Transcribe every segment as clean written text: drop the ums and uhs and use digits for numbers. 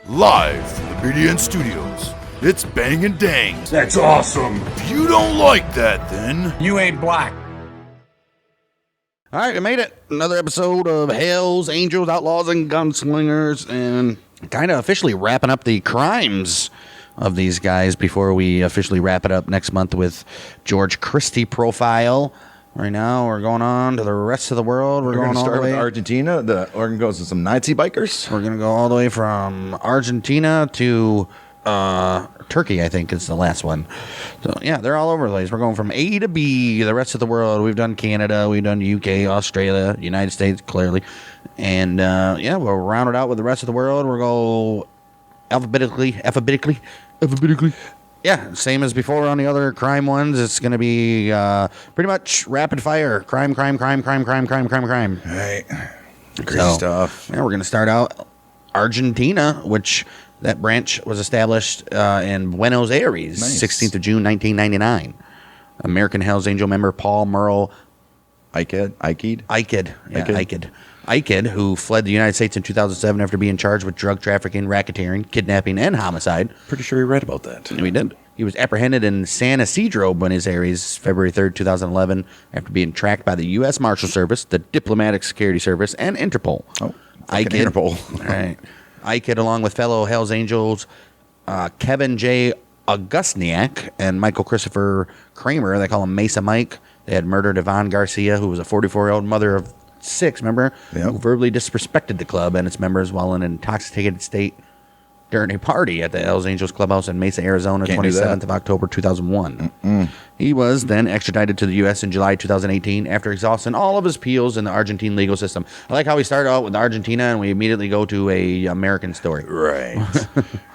Live from the BDN Studios, it's Bang and Dang. That's awesome. If you don't like that, then You ain't black. All right, we made it. Another episode of Hells, Angels, Outlaws, and Gunslingers, and kind of officially wrapping up the crimes of these guys before we officially wrap it up next month with George Christie profile. Right now, we're going on to the rest of the world. We're going to start with Argentina. We're going to go to some Nazi bikers. We're going to go all the way from Argentina to Turkey, I think, is the last one. So, yeah, they're all over the place. We're going from A to B, the rest of the world. We've done Canada, we've done UK, Australia, United States, clearly. And, yeah, we'll round it out with the rest of the world. We'll go alphabetically. Yeah, same as before on the other crime ones. It's going to be pretty much rapid fire. Crime. All right. Great stuff. Yeah, we're going to start out Argentina, which that branch was established in Buenos Aires, Nice. 16th of June, 1999. American Hells Angel member Paul Merle Iked, who fled the United States in 2007 after being charged with drug trafficking, racketeering, kidnapping, and homicide. Pretty sure we read about that. We did. He was apprehended in San Isidro, Buenos Aires, February 3rd, 2011, after being tracked by the U.S. Marshal Service, the Diplomatic Security Service, and Interpol. Oh, Interpol. All right. Iked, along with fellow Hells Angels Kevin J. Augustniak and Michael Christopher Kramer, they call him Mesa Mike. They had murdered Yvonne Garcia, who was a 44-year-old mother of 6, remember? Yep. Who verbally disrespected the club and its members while in an intoxicated state during a party at the Hells Angels Clubhouse in Mesa, Arizona, 27th of October, 2001. He was then extradited to the U.S. in July 2018 after exhausting all of his appeals in the Argentine legal system. I like how we started out with Argentina and we immediately go to a American story. Right.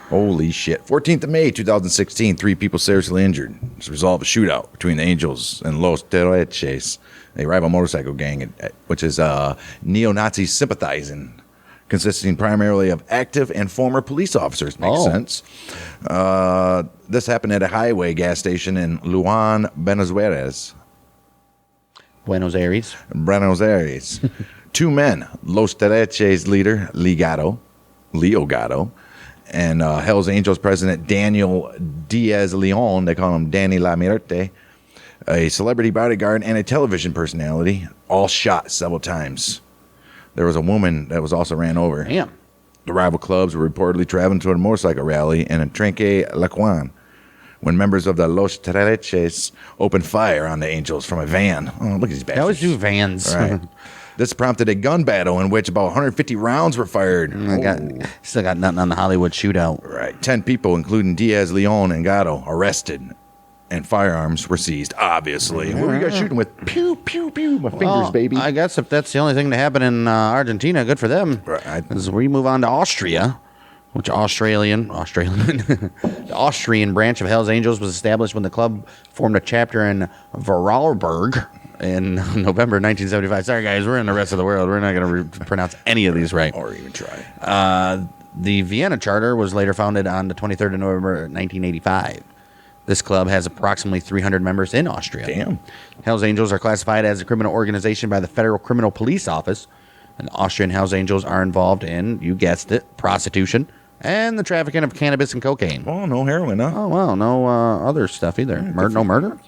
Holy shit. 14th of May, 2016, 3 people seriously injured as a result of a shootout between the Angels and Los Terroristas, a rival motorcycle gang, which is neo-Nazi sympathizing, consisting primarily of active and former police officers. Makes sense. This happened at a highway gas station in Luan, Buenos Aires. 2 men, Los Terroristas leader Leo Gatto, and Hells Angels president Daniel Diaz Leon, they call him Danny La Muerte, a celebrity bodyguard and a television personality, all shot several times. There was a woman that was also ran over. Damn. The rival clubs were reportedly traveling to a motorcycle rally in a Trenque Lacuan when members of the Los Terroristas opened fire on the Angels from a van. Oh, look at these bastards. They always do vans. Right. This prompted a gun battle in which about 150 rounds were fired. Still got nothing on the Hollywood shootout. Right. 10 people, including Diaz, Leon, and Gatto, arrested, and firearms were seized, obviously. What were you guys shooting with? Pew, pew, pew. My fingers, baby. I guess if that's the only thing to happen in Argentina, good for them. Right. As we move on to Austria, which the Austrian branch of Hells Angels was established when the club formed a chapter in Vorarlberg in November 1975. Sorry, guys, we're in the rest of the world. We're not going to pronounce any of these right. Or even try. The Vienna Charter was later founded on the 23rd of November 1985. This club has approximately 300 members in Austria. Damn. Hells Angels are classified as a criminal organization by the Federal Criminal Police Office. And Austrian Hells Angels are involved in, you guessed it, prostitution and the trafficking of cannabis and cocaine. Oh, no heroin, huh? Oh, well, no other stuff either. No murder?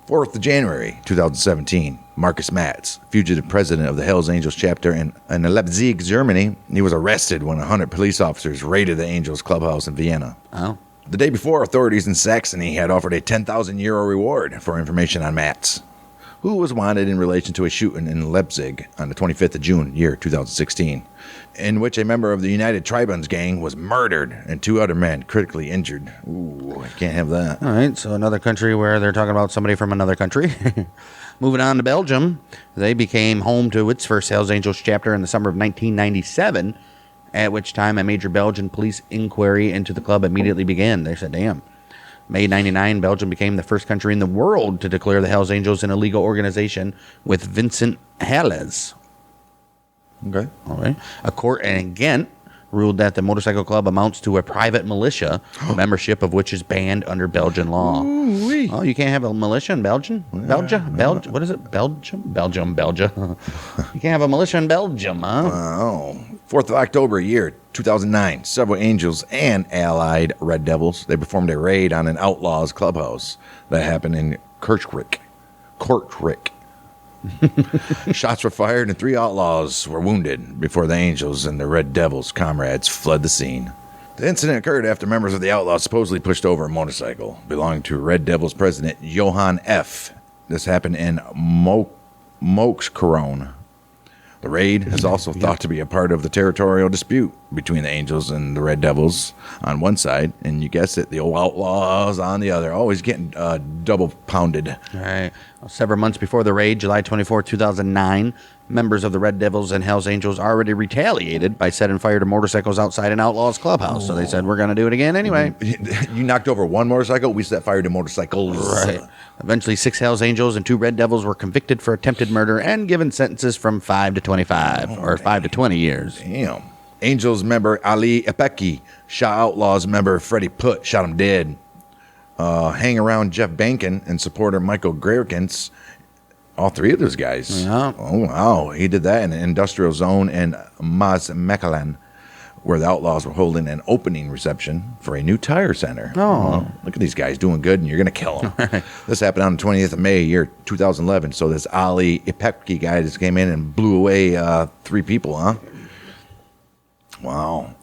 4th of January, 2017, Marcus Matz, fugitive president of the Hells Angels chapter in Leipzig, Germany, he was arrested when 100 police officers raided the Angels clubhouse in Vienna. Oh. The day before, authorities in Saxony had offered a 10,000 euro reward for information on Matz, who was wanted in relation to a shooting in Leipzig on the 25th of June, year 2016, in which a member of the United Tribunes gang was murdered and 2 other men critically injured. Ooh, I can't have that. All right, so another country where they're talking about somebody from another country. Moving on to Belgium, they became home to its first Hells Angels chapter in the summer of 1997, at which time a major Belgian police inquiry into the club immediately began. They said, damn. May 99, Belgium became the first country in the world to declare the Hells Angels an illegal organization with Vincent Hallez. Okay. All right. A court in Ghent ruled that the motorcycle club amounts to a private militia, membership of which is banned under Belgian law. Ooh-wee. Oh, you can't have a militia in Belgium? What is it? Belgium? You can't have a militia in Belgium, huh? Oh. 4th of October, year 2009, several Angels and allied Red Devils, they performed a raid on an Outlaws clubhouse that happened in Kirchrick. Shots were fired and 3 Outlaws were wounded before the Angels and the Red Devils comrades fled the scene. The incident occurred after members of the Outlaws supposedly pushed over a motorcycle belonging to Red Devils president Johann F. This happened in Moxkoron. The raid is also thought to be a part of the territorial dispute between the Angels and the Red Devils on one side, and you guessed it, the old Outlaws on the other, always getting double pounded. All right. Well, several months before the raid, July 24, 2009, members of the Red Devils and Hells Angels already retaliated by setting fire to motorcycles outside an Outlaws clubhouse. So they said, we're going to do it again anyway. You knocked over one motorcycle, we set fire to motorcycles. Right. Eventually, 6 Hells Angels and 2 Red Devils were convicted for attempted murder and given sentences from 5 to 25 or 5 to 20 years. Damn. Angels member Ali Epeki shot Outlaws member Freddie Putt, shot him dead. Hang around Jeff Bankin and supporter Michael Graerkens. All 3 of those guys. Yeah. Oh, wow. He did that in an industrial zone in Mazmekalan, where the Outlaws were holding an opening reception for a new tire center. Oh. Well, look at these guys doing good, and you're going to kill them. This happened on the 20th of May, year 2011. So this Ali Epeki guy just came in and blew away 3 people, huh? Wow.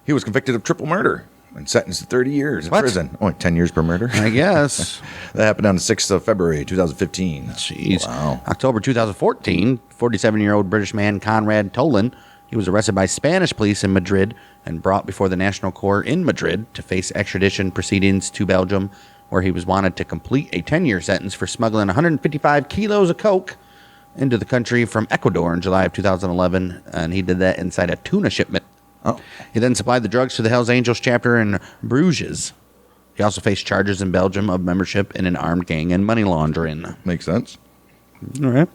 He was convicted of triple murder and sentenced to 30 years in prison. Only 10 years per murder. I guess. That happened on the 6th of February, 2015. Jeez. Wow. October 2014, 47-year-old British man Conrad Tolan, he was arrested by Spanish police in Madrid and brought before the National Court in Madrid to face extradition proceedings to Belgium, where he was wanted to complete a 10-year sentence for smuggling 155 kilos of coke into the country from Ecuador in July of 2011, and he did that inside a tuna shipment. Oh. He then supplied the drugs to the Hells Angels chapter in Bruges. He also faced charges in Belgium of membership in an armed gang and money laundering. Makes sense. All right.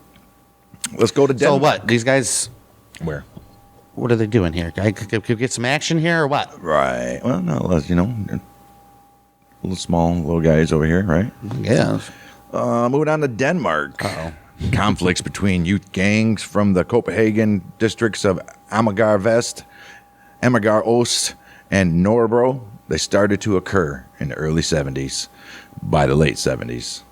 Let's go to Denver. So what? These guys, Where? what are they doing here? Could we get some action here or what? Right. Well, no, little small little guys over here, right? Yeah. Moving on to Denmark. Uh-oh. Conflicts between youth gangs from the Copenhagen districts of Amager Vest, Amager Ost, and Nordbro, they started to occur in the early 70s. By the late 70s,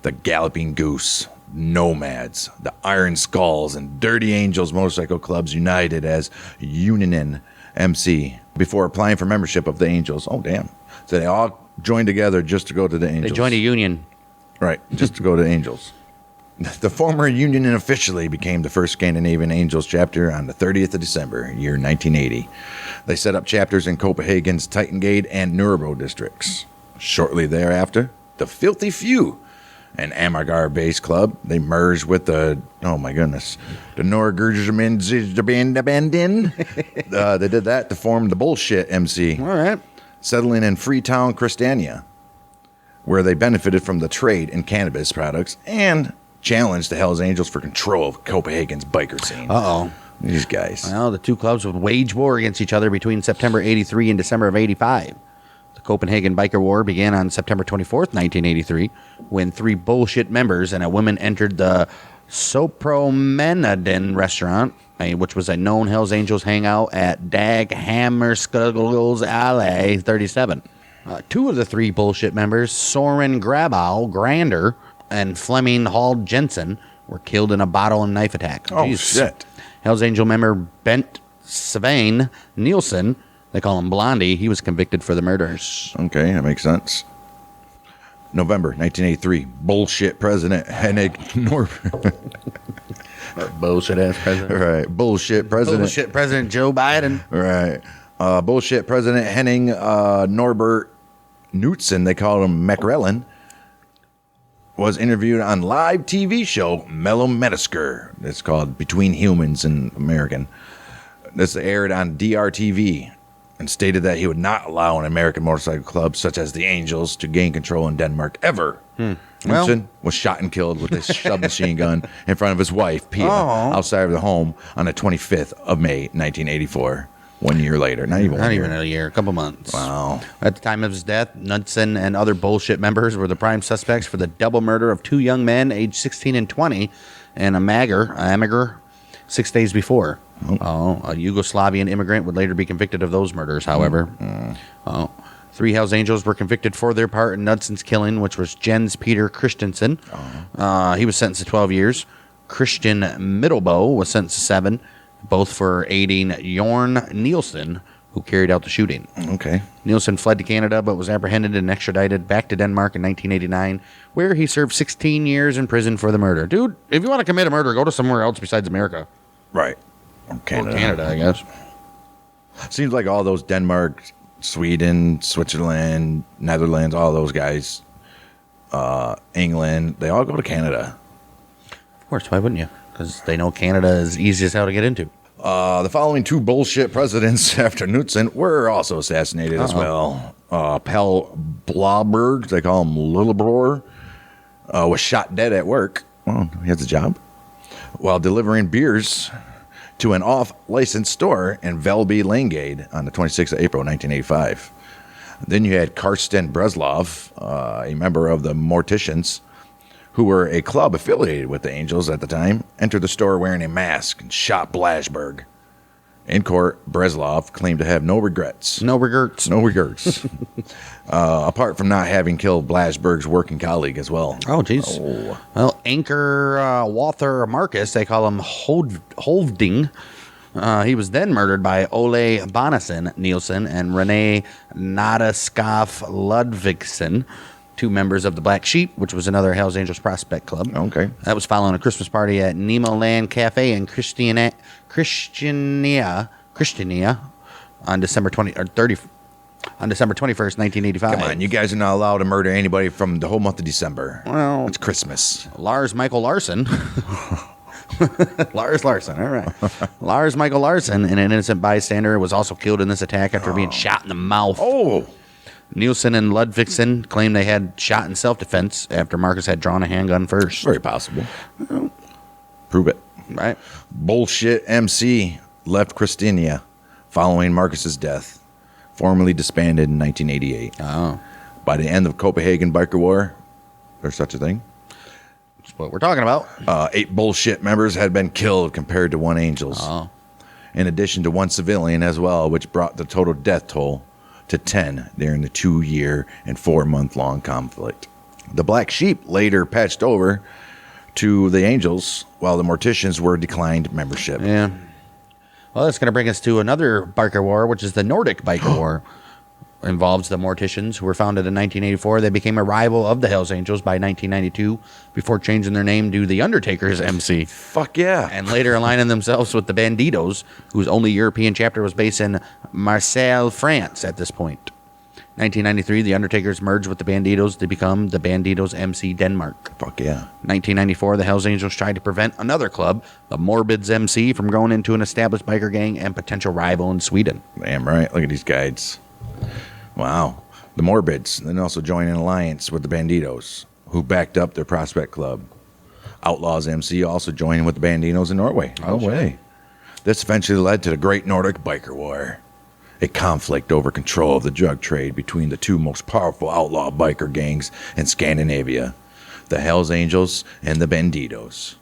the Galloping Goose, Nomads, the Iron Skulls, and Dirty Angels motorcycle clubs united as Unionen MC before applying for membership of the Angels. Oh, damn. So they all joined together just to go to the Angels. They joined a union. Right, just to go to the Angels. The former Union officially became the first Scandinavian Angels chapter on the 30th of December, year 1980. They set up chapters in Copenhagen's Titengate and Nuremberg districts. Shortly thereafter, the Filthy Few, an Amager-based club, they merged with the Norwegian. They did that to form the Bullshit MC, All right. settling in Freetown, Christiania, where they benefited from the trade in cannabis products and challenged the Hells Angels for control of Copenhagen's biker scene. Uh-oh. These guys. Well, the 2 clubs would wage war against each other between September 83 and December of 85. The Copenhagen Biker War began on September 24th, 1983, when 3 bullshit members and a woman entered the Sopromenaden restaurant, which was a known Hells Angels hangout at Dag Hammarskjöld's Alley 37. 2 of the 3 bullshit members, Soren Grander and Fleming Hall Jensen, were killed in a bottle and knife attack. Oh, Jeez. shit. Hells Angel member Bent Svein Nielsen, they call him Blondie, he was convicted for the murders. Okay, that makes sense. November 1983, bullshit President Henning Bullshit ass president. Right, bullshit President. Bullshit President Joe Biden. Right. Bullshit President Henning Norbert Knudsen, they called him Macrellan, was interviewed on live TV show Mellow Metasker. It's called Between Humans in American. This aired on DRTV and stated that he would not allow an American motorcycle club such as the Angels to gain control in Denmark ever. Knudsen was shot and killed with a submachine gun in front of his wife, Pia, outside of the home on the 25th of May, 1984. 1 year later. Not even a year, a couple months. Wow. At the time of his death, Knudsen and other bullshit members were the prime suspects for the double murder of 2 young men aged 16 and 20 in Amager 6 days before. A Yugoslavian immigrant would later be convicted of those murders, however. 3 Hells Angels were convicted for their part in Knudson's killing, which was Jens Peter Christensen. He was sentenced to 12 years. Christian Middelboe was sentenced to 7, both for aiding Jorn Nielsen, who carried out the shooting. Okay. Nielsen fled to Canada, but was apprehended and extradited back to Denmark in 1989, where he served 16 years in prison for the murder. Dude, if you want to commit a murder, go to somewhere else besides America. Right. Or Canada, I guess. Seems like all those Denmark, Sweden, Switzerland, Netherlands, all those guys, England, they all go to Canada. Of course, why wouldn't you? Because they know Canada is easy as hell to get into. The following 2 bullshit presidents after Knudsen were also assassinated as well. Pell Blauberg, they call him Lillebror, was shot dead at work. Well, he has a job. While delivering beers to an off-licensed store in Velby Langade on the 26th of April, 1985. Then you had Karsten Breslov, a member of the Morticians, who were a club affiliated with the Angels at the time, entered the store wearing a mask and shot Blasberg. In court, Breslov claimed to have no regrets. No regrets. No regrets. Apart from not having killed Blasberg's working colleague as well. Oh, jeez. Oh. Well, anchor Walther Marcus, they call him Hovding. He was then murdered by Ole Bonnesen Nielsen and Rene Nadaskov Ludvigsen, 2 members of the Black Sheep, which was another Hells Angels prospect club. Okay. That was following a Christmas party at Nemo Land Cafe in Christiania on December 21st, 1985. Come on, you guys are not allowed to murder anybody from the whole month of December. Well, it's Christmas. Lars Michael Larson. Lars Larson, all right. Lars Michael Larson, an innocent bystander, was also killed in this attack after being shot in the mouth. Oh. Nielsen and Ludvigsen claimed they had shot in self-defense after Marcus had drawn a handgun first. Very possible. Prove it. Right. Bullshit MC left Christiania following Marcus's death, formally disbanded in 1988. Oh. By the end of Copenhagen Biker War, there's such a thing. That's what we're talking about. 8 bullshit members had been killed compared to 1 Angels. Oh. In addition to 1 civilian as well, which brought the total death toll to 10 during the 2-year and 4-month-long conflict. The Black Sheep later patched over to the Angels, while the Morticians were declined membership. Yeah. Well, that's going to bring us to another biker war, which is the Nordic Biker War. Involves the Morticians, who were founded in 1984. They became a rival of the Hells Angels by 1992, before changing their name to the Undertaker's MC. Fuck yeah. And later aligning themselves with the Bandidos, whose only European chapter was based in Marseille, France at this point. 1993, the Undertakers merged with the Bandidos to become the Bandidos MC Denmark. Fuck yeah. 1994, the Hells Angels tried to prevent another club, the Morbids MC, from growing into an established biker gang and potential rival in Sweden. Damn right. Look at these guides. Wow. The Morbids then also joined an alliance with the Bandidos, who backed up their prospect club. Outlaws MC also joined with the Bandidos in Norway. Oh, way. This eventually led to the Great Nordic Biker War, a conflict over control of the drug trade between the 2 most powerful outlaw biker gangs in Scandinavia, the Hells Angels and the Bandidos.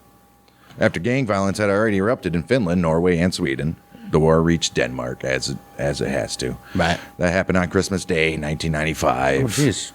After gang violence had already erupted in Finland, Norway, and Sweden, the war reached Denmark as it has to. Right. That happened on Christmas Day, 1995. Oh, jeez.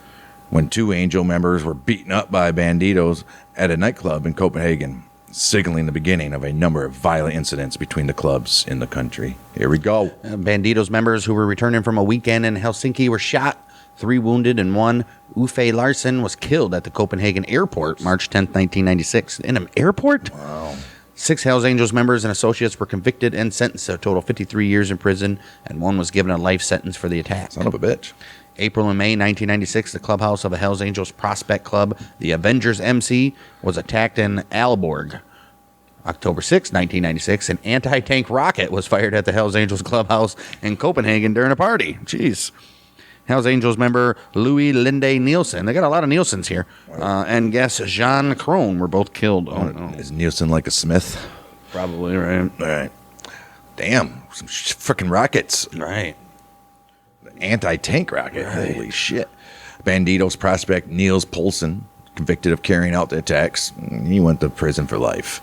When 2 Angel members were beaten up by Bandidos at a nightclub in Copenhagen, signaling the beginning of a number of violent incidents between the clubs in the country. Here we go. Bandidos members who were returning from a weekend in Helsinki were shot, 3 wounded, and 1, Uffe Larsen, was killed at the Copenhagen airport March 10th, 1996. In an airport? Wow. 6 Hells Angels members and associates were convicted and sentenced to a total of 53 years in prison, and 1 was given a life sentence for the attack. Son of a bitch. April and May 1996, the clubhouse of a Hells Angels prospect club, the Avengers MC, was attacked in Aalborg. October 6, 1996, an anti-tank rocket was fired at the Hells Angels clubhouse in Copenhagen during a party. Jeez. Hells Angels member Louis Linde Nielsen, they got a lot of Nielsens here, and guest Jean Krohn were both killed. Oh, no. Is Nielsen like a smith? Probably, right? All right. Damn, some freaking rockets. Right. Anti-tank rocket. Right. Holy shit. Bandidos prospect Niels Poulsen, convicted of carrying out the attacks. He went to prison for life.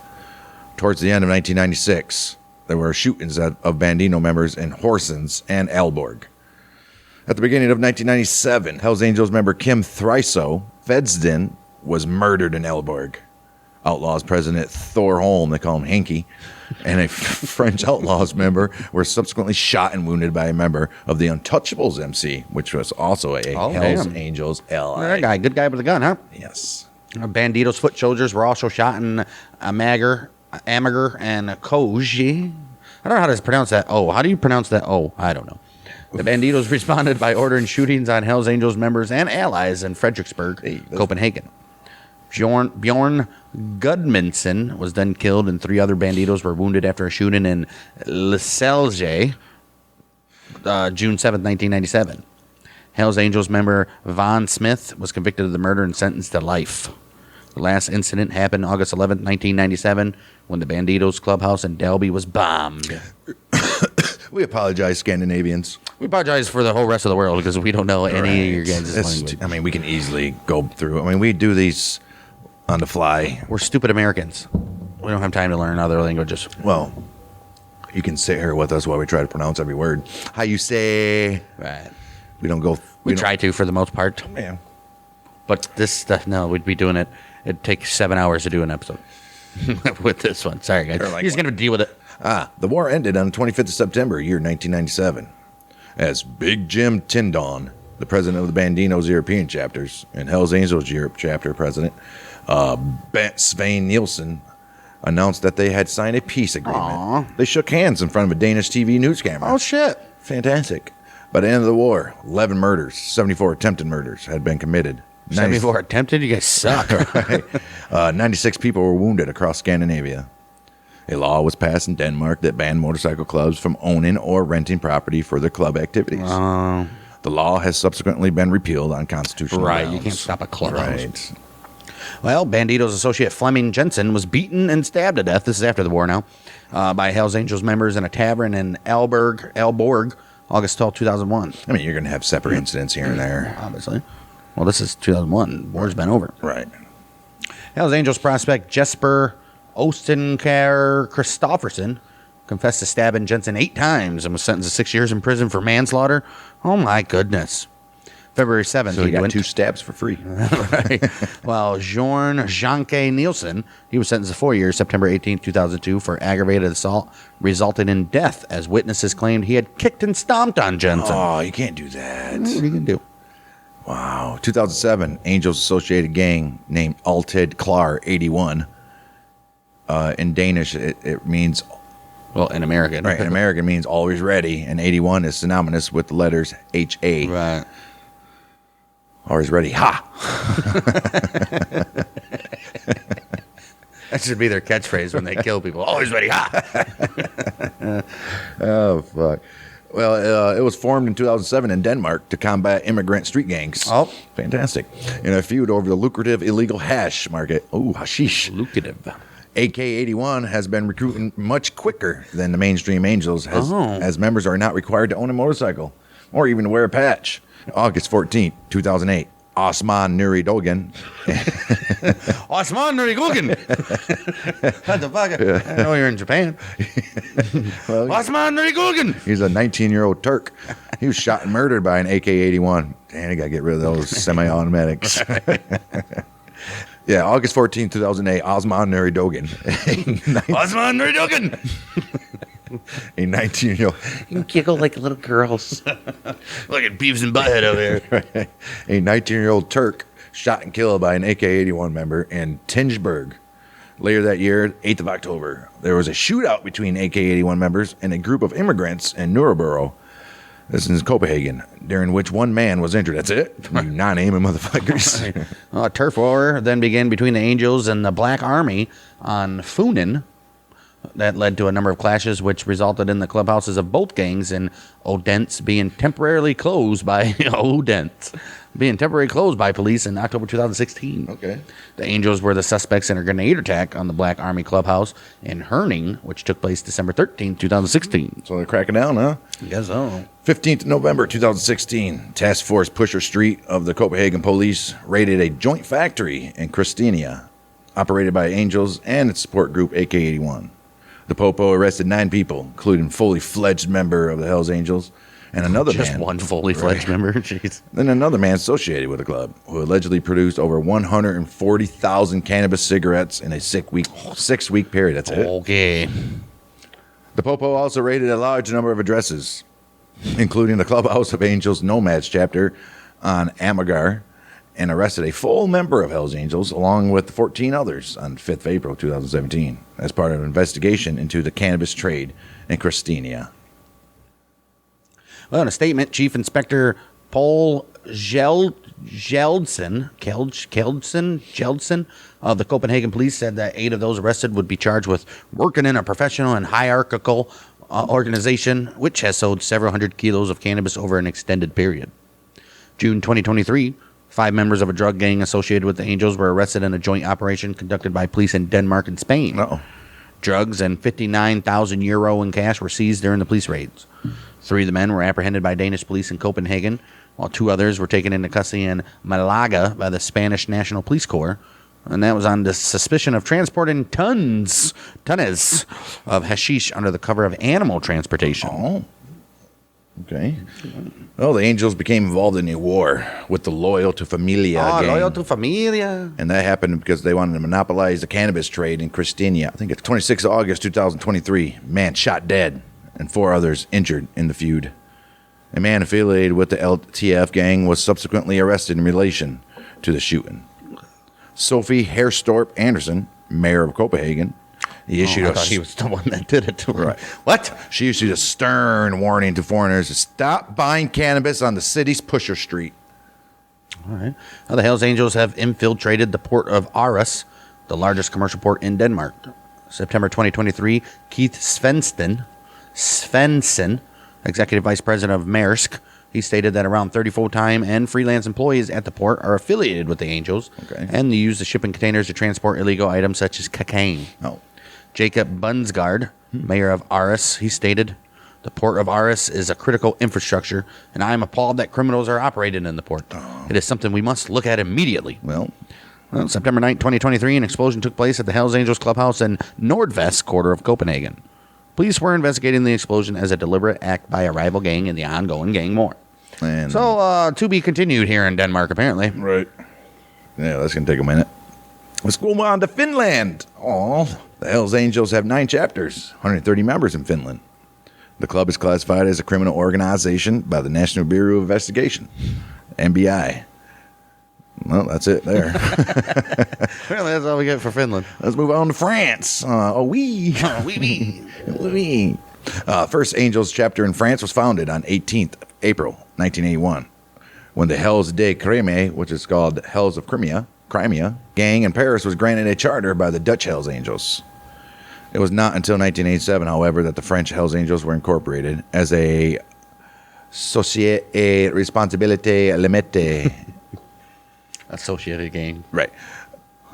Towards the end of 1996, there were shootings of Bandito members in Horsens and Aalborg. At the beginning of 1997, Hells Angels member Kim Thriso Vedsden was murdered in Aalborg. Outlaws president Thor Holm, they call him Hanky, and a French Outlaws member were subsequently shot and wounded by a member of the Untouchables MC, which was also a Hells Angels ally. That guy, good guy with a gun, huh? Yes. Bandito's foot soldiers were also shot in Amager, and Koji. I don't know how to pronounce that. Oh, how do you pronounce that? Oh, I don't know. The Banditos responded by ordering shootings on Hells Angels members and allies in Frederiksberg, Copenhagen. Bjorn Gudmundsson was then killed, and 3 other Banditos were wounded after a shooting in Leselje, June 7th, 1997. Hells Angels member Von Smith was convicted of the murder and sentenced to life. The last incident happened August 11th, 1997, when the Banditos clubhouse in Dalby was bombed. We apologize, Scandinavians. We apologize for the whole rest of the world because we don't know any of your guys' language. I mean, we can easily go through. I mean, we do these on the fly. We're stupid Americans. We don't have time to learn other languages. Well, you can sit here with us while we try to pronounce every word. How you say? Right. We don't go. We try to for the most part. Yeah. But this stuff, no, we'd be doing it. It'd take 7 hours to do an episode with this one. Sorry, guys. You're just going to deal with it. The war ended on the 25th of September, year 1997, as Big Jim Tindon, the president of the Banditos European chapters, and Hells Angels Europe chapter president, Svein Nielsen, announced that they had signed a peace agreement. Aww. They shook hands in front of a Danish TV news camera. Oh, shit. Fantastic. By the end of the war, 11 murders, 74 attempted murders had been committed. 74 attempted? You guys suck. Right. 96 people were wounded across Scandinavia. A law was passed in Denmark that banned motorcycle clubs from owning or renting property for their club activities. The law has subsequently been repealed on constitutional grounds. You can't stop a club. Right. Well, Banditos associate Fleming Jensen was beaten and stabbed to death. This is after the war now. By Hells Angels members in a tavern in Aalborg, August 12, 2001. I mean, you're going to have separate incidents here and there. Obviously. Well, this is 2001. War's been over. Right. Hells Angels prospect Jesper Ostenkær Christofferson confessed to stabbing Jensen 8 times and was sentenced to 6 years in prison for manslaughter. Oh, my goodness. February 7th. So he got 2 stabs for free. Right. Well, Jorn Janke Nielsen, he was sentenced to 4 years, September 18th, 2002, for aggravated assault, resulting in death, as witnesses claimed he had kicked and stomped on Jensen. Oh, you can't do that. What are you going to do? Wow. 2007, Angels Associated gang named Altid Klar 81. In Danish, it means... Well, in American. Right, in American means always ready, and 81 is synonymous with the letters H-A. Right. Always ready. Ha! That should be their catchphrase when they kill people. Always ready. Ha! Oh, fuck. Well, it was formed in 2007 in Denmark to combat immigrant street gangs. Oh. Fantastic. In a feud over the lucrative illegal hash market. Oh, hashish. Lucrative. AK-81 has been recruiting much quicker than the mainstream Angels, as members are not required to own a motorcycle or even to wear a patch. August 14th, 2008, Osman Nuri Dogan. Osman Nuri Dogan. What the fuck? I know you're in Japan. Well, Osman Nuri Dogan. He's a 19-year-old Turk. He was shot and murdered by an AK-81. Damn, you got to get rid of those semi-automatics. Yeah, August 14th, 2008, Osman Nuri Dogan. Osman Nuri Dogan. A 19-year-old. You can giggle like little girls. Look at Beavis and Butthead over here. A 19-year-old Turk shot and killed by an AK-81 member in Tingsburg. Later that year, 8th of October, there was a shootout between AK-81 members and a group of immigrants in Nuremberg. This is Copenhagen, during which one man was injured. That's it? You non-aiming motherfuckers. A turf war then began between the Angels and the Black Army on Funen. That led to a number of clashes, which resulted in the clubhouses of both gangs in Odense being temporarily closed by police in October 2016. Okay. The Angels were the suspects in a grenade attack on the Black Army clubhouse in Herning, which took place December 13, 2016. So they're cracking down, huh? I guess so. 15th November 2016, Task Force Pusher Street of the Copenhagen Police raided a joint factory in Christiania, operated by Angels and its support group AK-81. The Popo arrested 9 people, including fully fledged member of the Hells Angels and another Just man. one fully fledged member. Jeez. Then another man associated with the club who allegedly produced over 140,000 cannabis cigarettes in a 6-week period. That's it. Okay. The Popo also raided a large number of addresses, including the Clubhouse of Angels Nomads chapter on Amagar, and arrested a full member of Hells Angels along with 14 others on 5th April 2017 as part of an investigation into the cannabis trade in Christiania. Well, in a statement, Chief Inspector Paul Jeldson of the Copenhagen Police said that 8 of those arrested would be charged with working in a professional and hierarchical organization, which has sold several hundred kilos of cannabis over an extended period. June 2023, 5 members of a drug gang associated with the Angels were arrested in a joint operation conducted by police in Denmark and Spain. Uh-oh. Drugs and 59,000 euro in cash were seized during the police raids. 3 of the men were apprehended by Danish police in Copenhagen, while 2 others were taken into custody in Malaga by the Spanish National Police Corps. And that was on the suspicion of transporting tons of hashish under the cover of animal transportation. Oh. Okay. Well, the Angels became involved in a war with the Loyal to Familia gang. Loyal to Familia. And that happened because they wanted to monopolize the cannabis trade in Christiania. I think it's 26th of August 2023. Man shot dead and 4 others injured in the feud. A man affiliated with the LTF gang was subsequently arrested in relation to the shooting. Sophie Herstorp Andersen, mayor of Copenhagen, she was the one that did it to her. Right. What? She issued a stern warning to foreigners to stop buying cannabis on the city's pusher street. All right. Now, the Hells Angels have infiltrated the port of Aarhus, the largest commercial port in Denmark. September 2023, Keith Svensson, executive vice president of Maersk, he stated that around 30 full-time and freelance employees at the port are affiliated with the Angels, and they use the shipping containers to transport illegal items such as cocaine. Oh. Jacob Bunsgaard, mayor of Aarhus, he stated, "The port of Aarhus is a critical infrastructure, and I am appalled that criminals are operating in the port. It is something we must look at immediately." Well, September 9, 2023, an explosion took place at the Hells Angels clubhouse in Nordvest quarter of Copenhagen. Police were investigating the explosion as a deliberate act by a rival gang in the ongoing gang war. and So, to be continued here in Denmark, apparently. right. Yeah, that's going to take a minute. Let's go on to Finland. Oh, the Hells Angels have 9 chapters, 130 members in Finland. The club is classified as a criminal organization by the National Bureau of Investigation, NBI. Well, that's it there. Apparently, that's all we get for Finland. Let's move on to France. First Angels chapter in France was founded on 18th April 1981, when the Hells de Crimea, which is called Hells of Crimea, gang in Paris was granted a charter by the Dutch Hells Angels. It was not until 1987, however, that the French Hells Angels were incorporated as a Société Responsabilité Limitée. Associated gang. Right.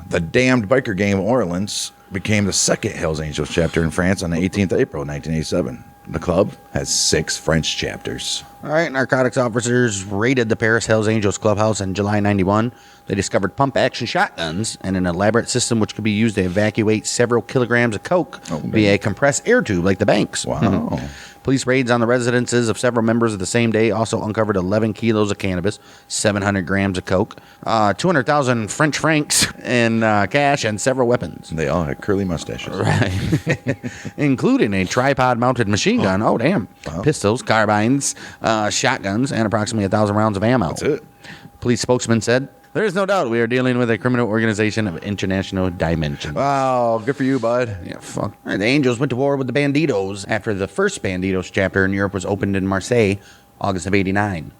The Damned Biker Gang of Orleans became the second Hells Angels chapter in France on the 18th April 1987. The club has 6 French chapters. All right, narcotics officers raided the Paris Hells Angels clubhouse in July 91. They discovered pump-action shotguns and an elaborate system which could be used to evacuate several kilograms of coke via a compressed air tube like the banks. Wow. Police raids on the residences of several members of the same day also uncovered 11 kilos of cannabis, 700 grams of coke, 200,000 French francs in cash, and several weapons. They all had curly mustaches. Right. Including a tripod-mounted machine gun. Oh, damn. Wow. Pistols, carbines, shotguns, and approximately 1,000 rounds of ammo. That's it. Police spokesman said, "There is no doubt we are dealing with a criminal organization of international dimensions." Wow, good for you, bud. Yeah, fuck. All right, the Angels went to war with the Bandidos after the first Bandidos chapter in Europe was opened in Marseille, August of '89.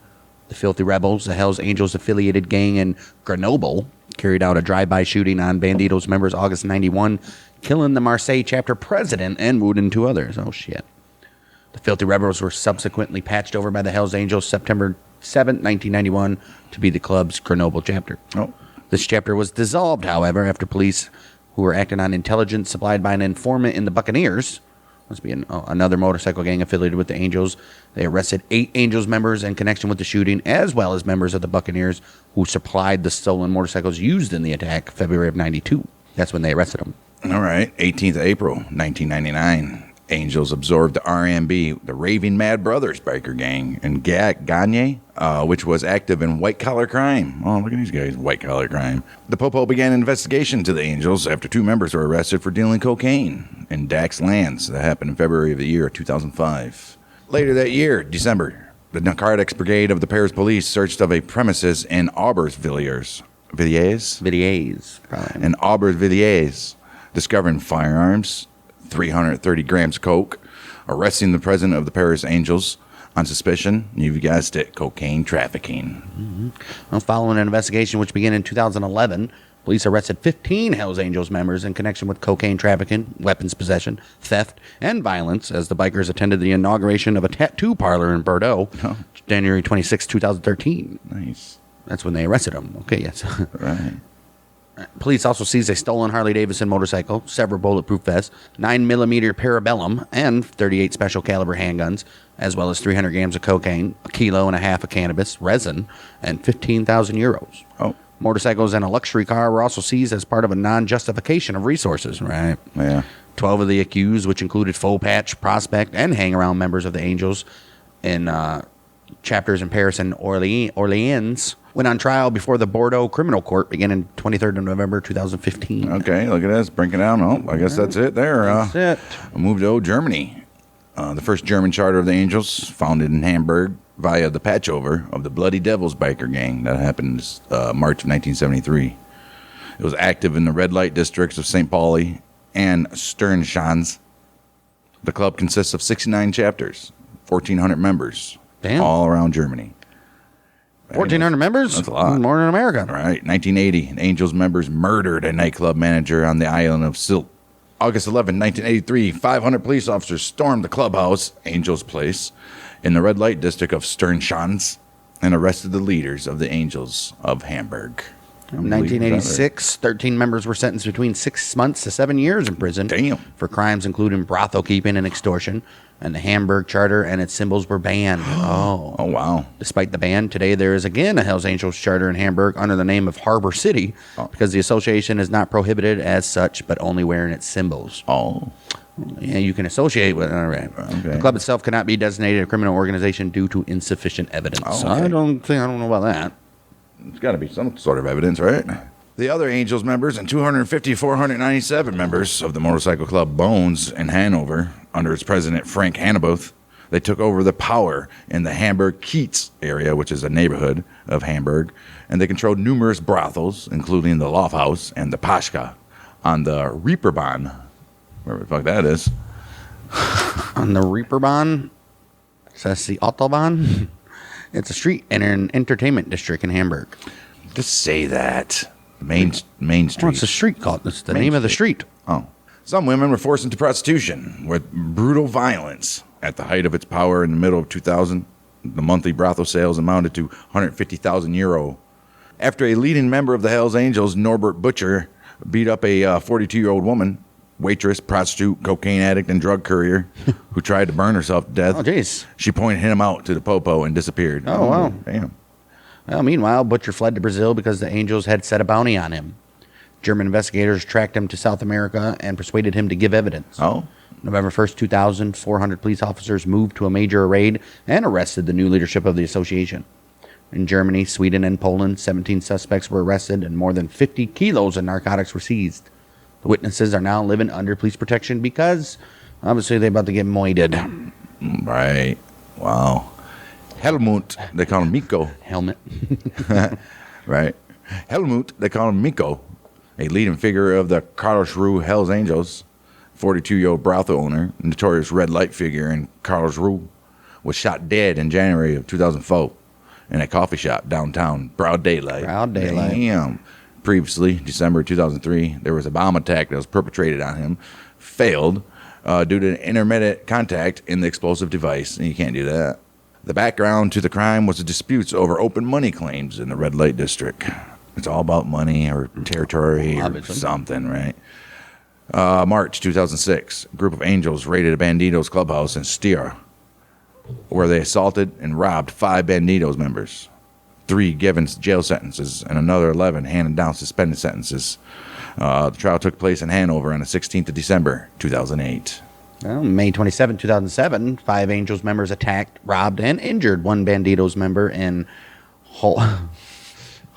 The Filthy Rebels, the Hells Angels affiliated gang in Grenoble, carried out a drive-by shooting on Bandidos members August '91, killing the Marseille chapter president and wounding 2 others. Oh, shit. The Filthy Rebels were subsequently patched over by the Hells Angels September 7, 1991, to be the club's Grenoble chapter. Oh. This chapter was dissolved, however, after police who were acting on intelligence supplied by an informant in the Buccaneers, must be another motorcycle gang affiliated with the Angels. They arrested 8 Angels members in connection with the shooting, as well as members of the Buccaneers who supplied the stolen motorcycles used in the attack February of '92. That's when they arrested them. All right. 18th of April, 1999. Angels absorbed the RMB, the Raving Mad Brothers biker gang in Gagne, which was active in white-collar crime. Oh, look at these guys, white-collar crime. The Popo began an investigation to the Angels after 2 members were arrested for dealing cocaine in Dax Lands. That happened in February of the year 2005. Later that year, December, the Narcotics Brigade of the Paris Police searched of a premises in Aubervilliers, probably. in Aubervilliers, discovering firearms, 330 grams of coke, arresting the president of the Paris Angels on suspicion, you've guessed it, cocaine trafficking. Mm-hmm. Well, following an investigation which began in 2011, police arrested 15 Hells Angels members in connection with cocaine trafficking, weapons possession, theft, and violence as the bikers attended the inauguration of a tattoo parlor in Bordeaux, January 26, 2013. Nice. That's when they arrested them. Okay, yes. Right. Police also seized a stolen Harley-Davidson motorcycle, several bulletproof vests, 9mm Parabellum, and 38 special caliber handguns, as well as 300 grams of cocaine, 1.5 kilos of cannabis, resin, and 15,000 euros. Oh. Motorcycles and a luxury car were also seized as part of a non-justification of resources. Right. Yeah. 12 of the accused, which included Faux Patch, Prospect, and Hang-Around members of the Angels in chapters in Paris and Orleans, went on trial before the Bordeaux Criminal Court beginning 23rd of November 2015. Okay, look at this. Breaking down. Oh, I guess that's it there. That's it. We'll move to Germany. The first German charter of the Angels, founded in Hamburg via the patchover of the Bloody Devils biker gang. That happened March of 1973. It was active in the red light districts of St. Pauli and Sternschans. The club consists of 69 chapters, 1,400 members, all around Germany. 1,400 members? That's a lot. More than America. All right. 1980, Angels members murdered a nightclub manager on the island of Sylt. August 11, 1983, 500 police officers stormed the clubhouse, Angels Place, in the red light district of Sternschans and arrested the leaders of the Angels of Hamburg. In 1986, 13 members were sentenced between 6 months to 7 years in prison for crimes including brothel keeping and extortion, and the Hamburg Charter and its symbols were banned. Oh, wow. Despite the ban, today there is again a Hells Angels Charter in Hamburg under the name of Harbor City because the association is not prohibited as such, but only wearing its symbols. Oh. Yeah, you can associate with it. All right. Okay. The club itself cannot be designated a criminal organization due to insufficient evidence. Oh, okay. I don't know about that. There's got to be some sort of evidence, right? The other Angels members and 497 members of the motorcycle club Bones in Hanover, under its president Frank Hannebuth, they took over the power in the Hamburg-Kiez area, which is a neighborhood of Hamburg, and they controlled numerous brothels, including the Laufhaus and the Paschka, on the Reeperbahn, wherever the fuck that is. On the Reeperbahn? So that's the Autobahn? It's a street and an entertainment district in Hamburg. Just say that. Main Street. What's the street called? It's the name of the street. Oh. Some women were forced into prostitution with brutal violence. At the height of its power in the middle of 2000, the monthly brothel sales amounted to 150,000 euro. After a leading member of the Hells Angels, Norbert Butcher, beat up a 42-year-old woman, waitress, prostitute, cocaine addict, and drug courier who tried to burn herself to death. Oh, jeez. She pointed him out to the popo and disappeared. Oh, wow. Damn. Well, meanwhile, Butcher fled to Brazil because the Angels had set a bounty on him. German investigators tracked him to South America and persuaded him to give evidence. Oh. November 1st, 2000, 400 police officers moved to a major raid and arrested the new leadership of the association. In Germany, Sweden, and Poland, 17 suspects were arrested and more than 50 kilos of narcotics were seized. The witnesses are now living under police protection because, obviously, they're about to get moided. Right. Wow. Helmut, they call him Miko. Helmet. Right. Helmut, they call him Miko, a leading figure of the Karlsruhe Hells Angels, 42-year-old brothel owner, notorious red light figure in Karlsruhe, was shot dead in January of 2004 in a coffee shop downtown, broad daylight. Broad daylight. Damn. Previously, December 2003, there was a bomb attack that was perpetrated on him, failed due to intermittent contact in the explosive device, and you can't do that. The background to the crime was the disputes over open money claims in the red light district. It's all about money or territory or something, right? March 2006, a group of Angels raided a Bandidos clubhouse in Stier, where they assaulted and robbed 5 Bandidos members. 3 given jail sentences and another 11 handed down suspended sentences. The trial took place in Hanover on the 16th of December, 2008. Well, May 27, 2007, 5 Angels members attacked, robbed, and injured one Banditos member in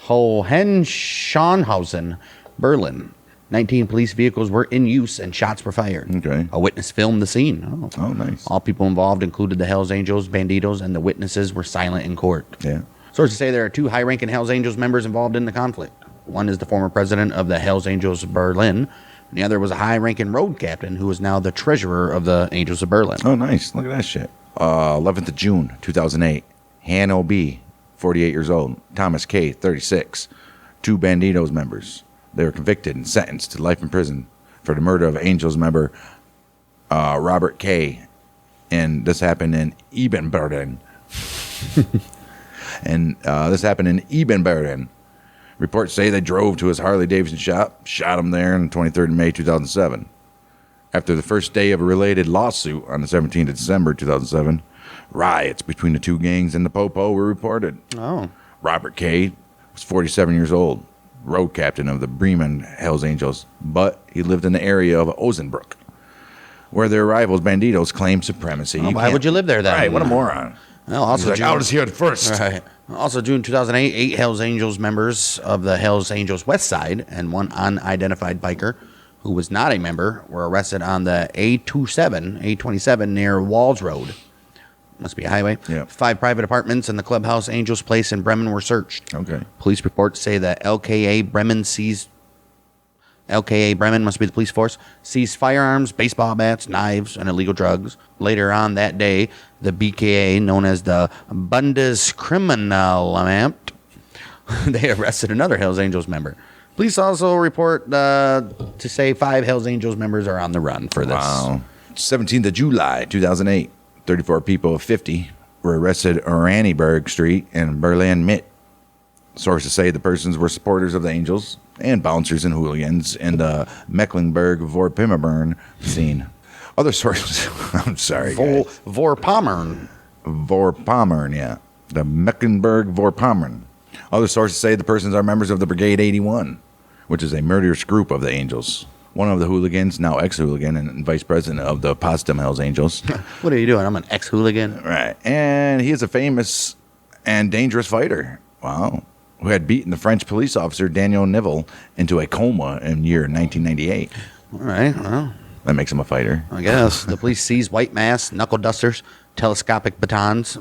Hohenschönhausen, Berlin. 19 police vehicles were in use and shots were fired. Okay. A witness filmed the scene. Oh, nice. All people involved included the Hells Angels, Banditos, and the witnesses were silent in court. Yeah. Sources say there are 2 high-ranking Hells Angels members involved in the conflict. One is the former president of the Hells Angels of Berlin, and the other was a high-ranking road captain who is now the treasurer of the Angels of Berlin. Oh, nice. Look at that shit. 11th of June, 2008. Hanno B., 48 years old. Thomas K., 36. 2 Banditos members. They were convicted and sentenced to life in prison for the murder of Angels member Robert K. And this happened in Ebenbürden. This happened in Ebenbürden. Reports say they drove to his Harley-Davidson shop, shot him there on the 23rd of May, 2007. After the first day of a related lawsuit on the 17th of December, 2007, riots between the 2 gangs and the Popo were reported. Oh. Robert K. was 47 years old, road captain of the Bremen Hells Angels, but he lived in the area of Osnabrück, where their rivals Banditos claimed supremacy. Oh, why would you live there then? Right, what a moron. Well, also He's like, I was here first. Right. Also, June 2008, 8 Hells Angels members of the Hells Angels West Side and 1 unidentified biker who was not a member were arrested on the A27 near Walls Road. Must be a highway. Yeah. 5 private apartments and the clubhouse Angels Place in Bremen were searched. Okay. Police reports say that LKA Bremen must be the police force, seized firearms, baseball bats, knives, and illegal drugs. Later on that day, the BKA, known as the Bundeskriminalamt, they arrested another Hells Angels member. Police also report to say 5 Hells Angels members are on the run for this. Wow. 17th of July, 2008. 34 people of 50 were arrested on Oranienburg Street in Berlin Mitte. Sources say the persons were supporters of the Angels and bouncers and hooligans in the Mecklenburg-Vorpommern scene. Other sources, I'm sorry, guys. Vorpommern. Vorpommern, yeah. The Mecklenburg-Vorpommern. Other sources say the persons are members of the Brigade 81, which is a murderous group of the Angels. One of the hooligans, now ex-hooligan and vice president of the Potsdam Hells Angels. What are you doing? I'm an ex-hooligan. Right. And he is a famous and dangerous fighter. Wow. Who had beaten the French police officer Daniel Nivel into a coma in the year 1998. All right. Well, that makes him a fighter. I guess. The police seized white masks, knuckle dusters, telescopic batons,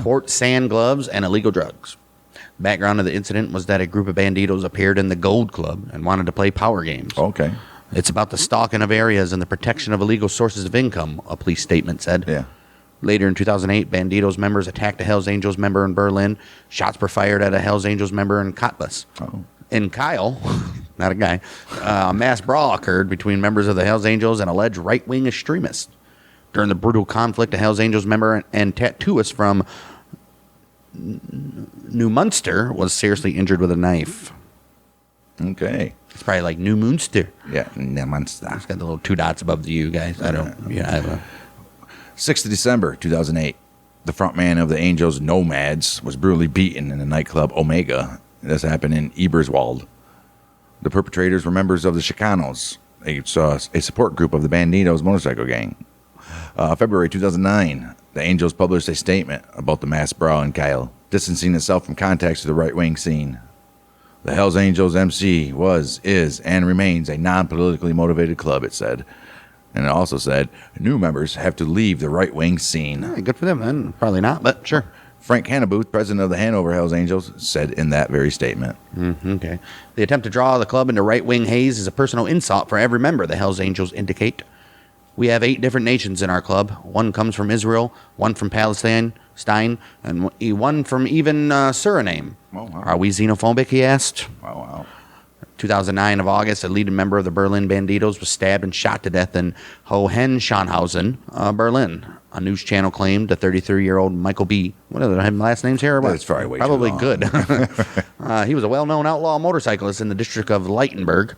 quartz sand gloves, and illegal drugs. The background of the incident was that a group of banditos appeared in the Gold Club and wanted to play power games. Okay. It's about the stalking of areas and the protection of illegal sources of income, a police statement said. Yeah. Later in 2008, Banditos members attacked a Hells Angels member in Berlin. Shots were fired at a Hells Angels member in Cottbus. Oh. In Kyle, not a guy, a mass brawl occurred between members of the Hells Angels and alleged right-wing extremists. During the brutal conflict, a Hells Angels member and tattooist from New Munster was seriously injured with a knife. Okay. It's probably like New Munster. Yeah, New Munster. It's got the little 2 dots above the U, guys. I have a... 6th of December, 2008. The frontman of the Angels, Nomads, was brutally beaten in the nightclub Omega. This happened in Eberswald. The perpetrators were members of the Chicanos, a support group of the Banditos motorcycle gang. February 2009, the Angels published a statement about the mass brawl in Kyle, distancing itself from contacts to the right-wing scene. The Hells Angels MC was, is, and remains a non-politically motivated club, it said. And it also said, new members have to leave the right-wing scene. Yeah, good for them, then. Probably not, but sure. Frank Hannabuth, president of the Hanover Hells Angels, said in that very statement. Okay. The attempt to draw the club into right-wing haze is a personal insult for every member, the Hells Angels indicate. We have 8 different nations in our club. 1 comes from Israel, 1 from Palestine, and 1 from even Suriname. Oh, wow. Are we xenophobic, he asked. Wow. 2009 of August, a leading member of the Berlin Banditos was stabbed and shot to death in Hohenschönhausen, Berlin. A news channel claimed a 33-year-old Michael B. What are the last names here? Or what? That's probably Probably too long. good. He was a well-known outlaw motorcyclist in the district of Leitenberg,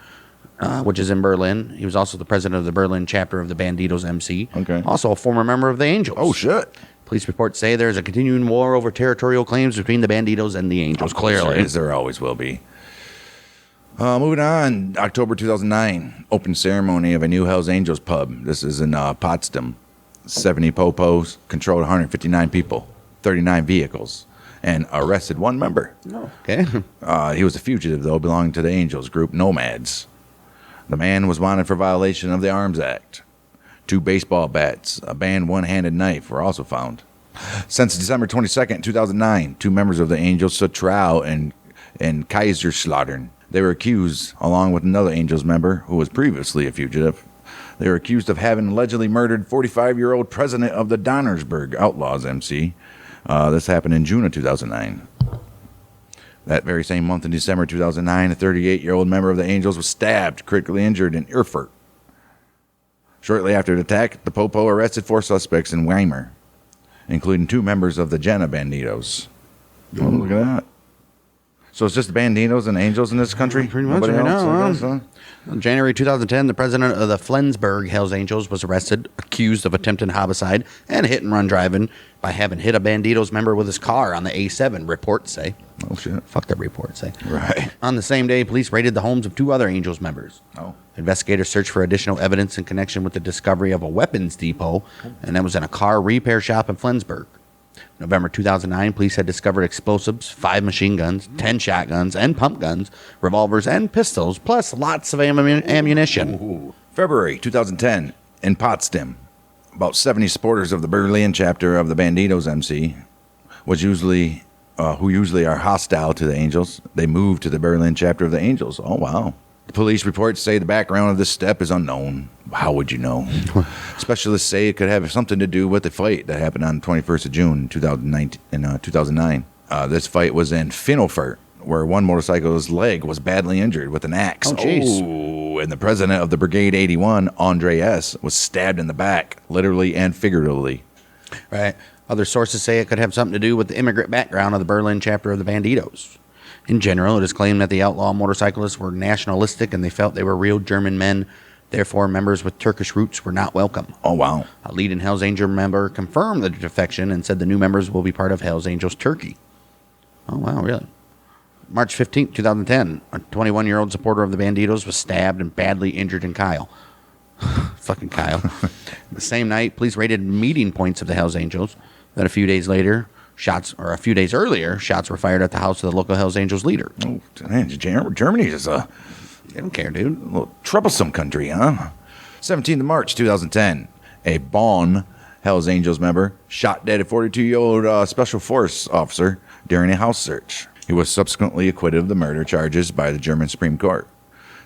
which is in Berlin. He was also the president of the Berlin chapter of the Banditos MC. Okay. Also a former member of the Angels. Oh, shit. Police reports say there's a continuing war over territorial claims between the Banditos and the Angels, clearly. As there always will be. Moving on, October 2009, open ceremony of a new Hells Angels pub. This is in Potsdam. 70 popos, controlled 159 people, 39 vehicles, and arrested one member. Oh, okay. He was a fugitive, though, belonging to the Angels group Nomads. The man was wanted for violation of the Arms Act. 2 baseball bats, a banned one-handed knife were also found. Since December 22nd, 2009, 2 members of the Angels stood trial in Kaiserslautern. They were accused, along with another Angels member who was previously a fugitive. They were accused of having allegedly murdered 45-year-old president of the Donnersberg Outlaws MC. This happened in June of 2009. That very same month in December 2009, a 38-year-old member of the Angels was stabbed, critically injured in Erfurt. Shortly after the attack, the Popo arrested 4 suspects in Weimar, including 2 members of the Jena Banditos. Oh, look at that. So it's just Banditos and Angels in this country? Pretty much Nobody right else, now. I guess, huh? In January 2010, the president of the Flensburg Hells Angels was arrested, accused of attempted homicide and hit-and-run driving by having hit a Banditos member with his car on the A7, reports say. Oh, shit. Fuck the reports say. Right. On the same day, police raided the homes of 2 other Angels members. Oh. Investigators searched for additional evidence in connection with the discovery of a weapons depot, and that was in a car repair shop in Flensburg. November 2009, police had discovered explosives, 5 machine guns, 10 shotguns and pump guns, revolvers and pistols, plus lots of ammunition. February 2010, in Potsdam, about 70 supporters of the Berlin chapter of the Banditos MC, who usually are hostile to the Angels, they moved to the Berlin chapter of the Angels. Oh, wow. The police reports say the background of this step is unknown. How would you know? Specialists say it could have something to do with the fight that happened on the 21st of June 2009. This fight was in Finnofert, where one motorcyclist's leg was badly injured with an axe. Oh, jeez. Oh, and the president of the Brigade 81, Andre S., was stabbed in the back, literally and figuratively. Right. Other sources say it could have something to do with the immigrant background of the Berlin chapter of the Banditos. In general, it is claimed that the outlaw motorcyclists were nationalistic and they felt they were real German men. Therefore, members with Turkish roots were not welcome. Oh, wow. A leading Hells Angel member confirmed the defection and said the new members will be part of Hells Angels Turkey. Oh, wow, really? March 15, 2010, a 21-year-old supporter of the Banditos was stabbed and badly injured in Kyle. Fucking Kyle. The same night, police raided meeting points of the Hells Angels. Then a few days earlier, shots were fired at the house of the local Hells Angels leader. Oh, man, Germany is a They don't care, dude. little troublesome country, huh? 17th of March 2010, a Bonn Hells Angels member shot dead a 42-year-old special force officer during a house search. He was subsequently acquitted of the murder charges by the German Supreme Court,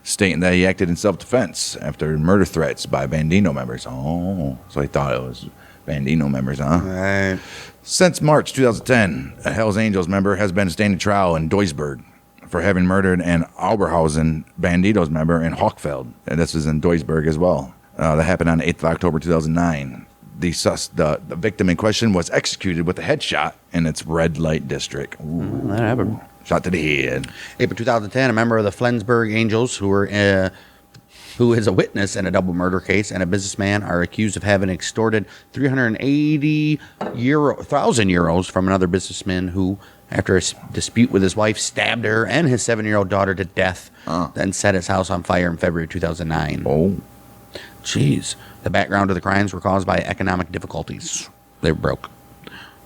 stating that he acted in self-defense after murder threats by Bandino members. Oh, so he thought it was Bandino members, huh? Right. Since March 2010, a Hells Angels member has been standing trial in Duisburg for having murdered an Oberhausen Banditos member in Hochfeld. And this is in Duisburg as well. That happened on 8th of October 2009. The victim in question was executed with a headshot in its red light district. Ooh. That happened. Shot to the head. April 2010, a member of the Flensburg Angels, who is a witness in a double murder case, and a businessman are accused of having extorted 380,000 euros from another businessman who, after a dispute with his wife, stabbed her and his 7-year-old daughter to death, then set his house on fire in February 2009. Oh. Jeez. The background of the crimes were caused by economic difficulties. They were broke.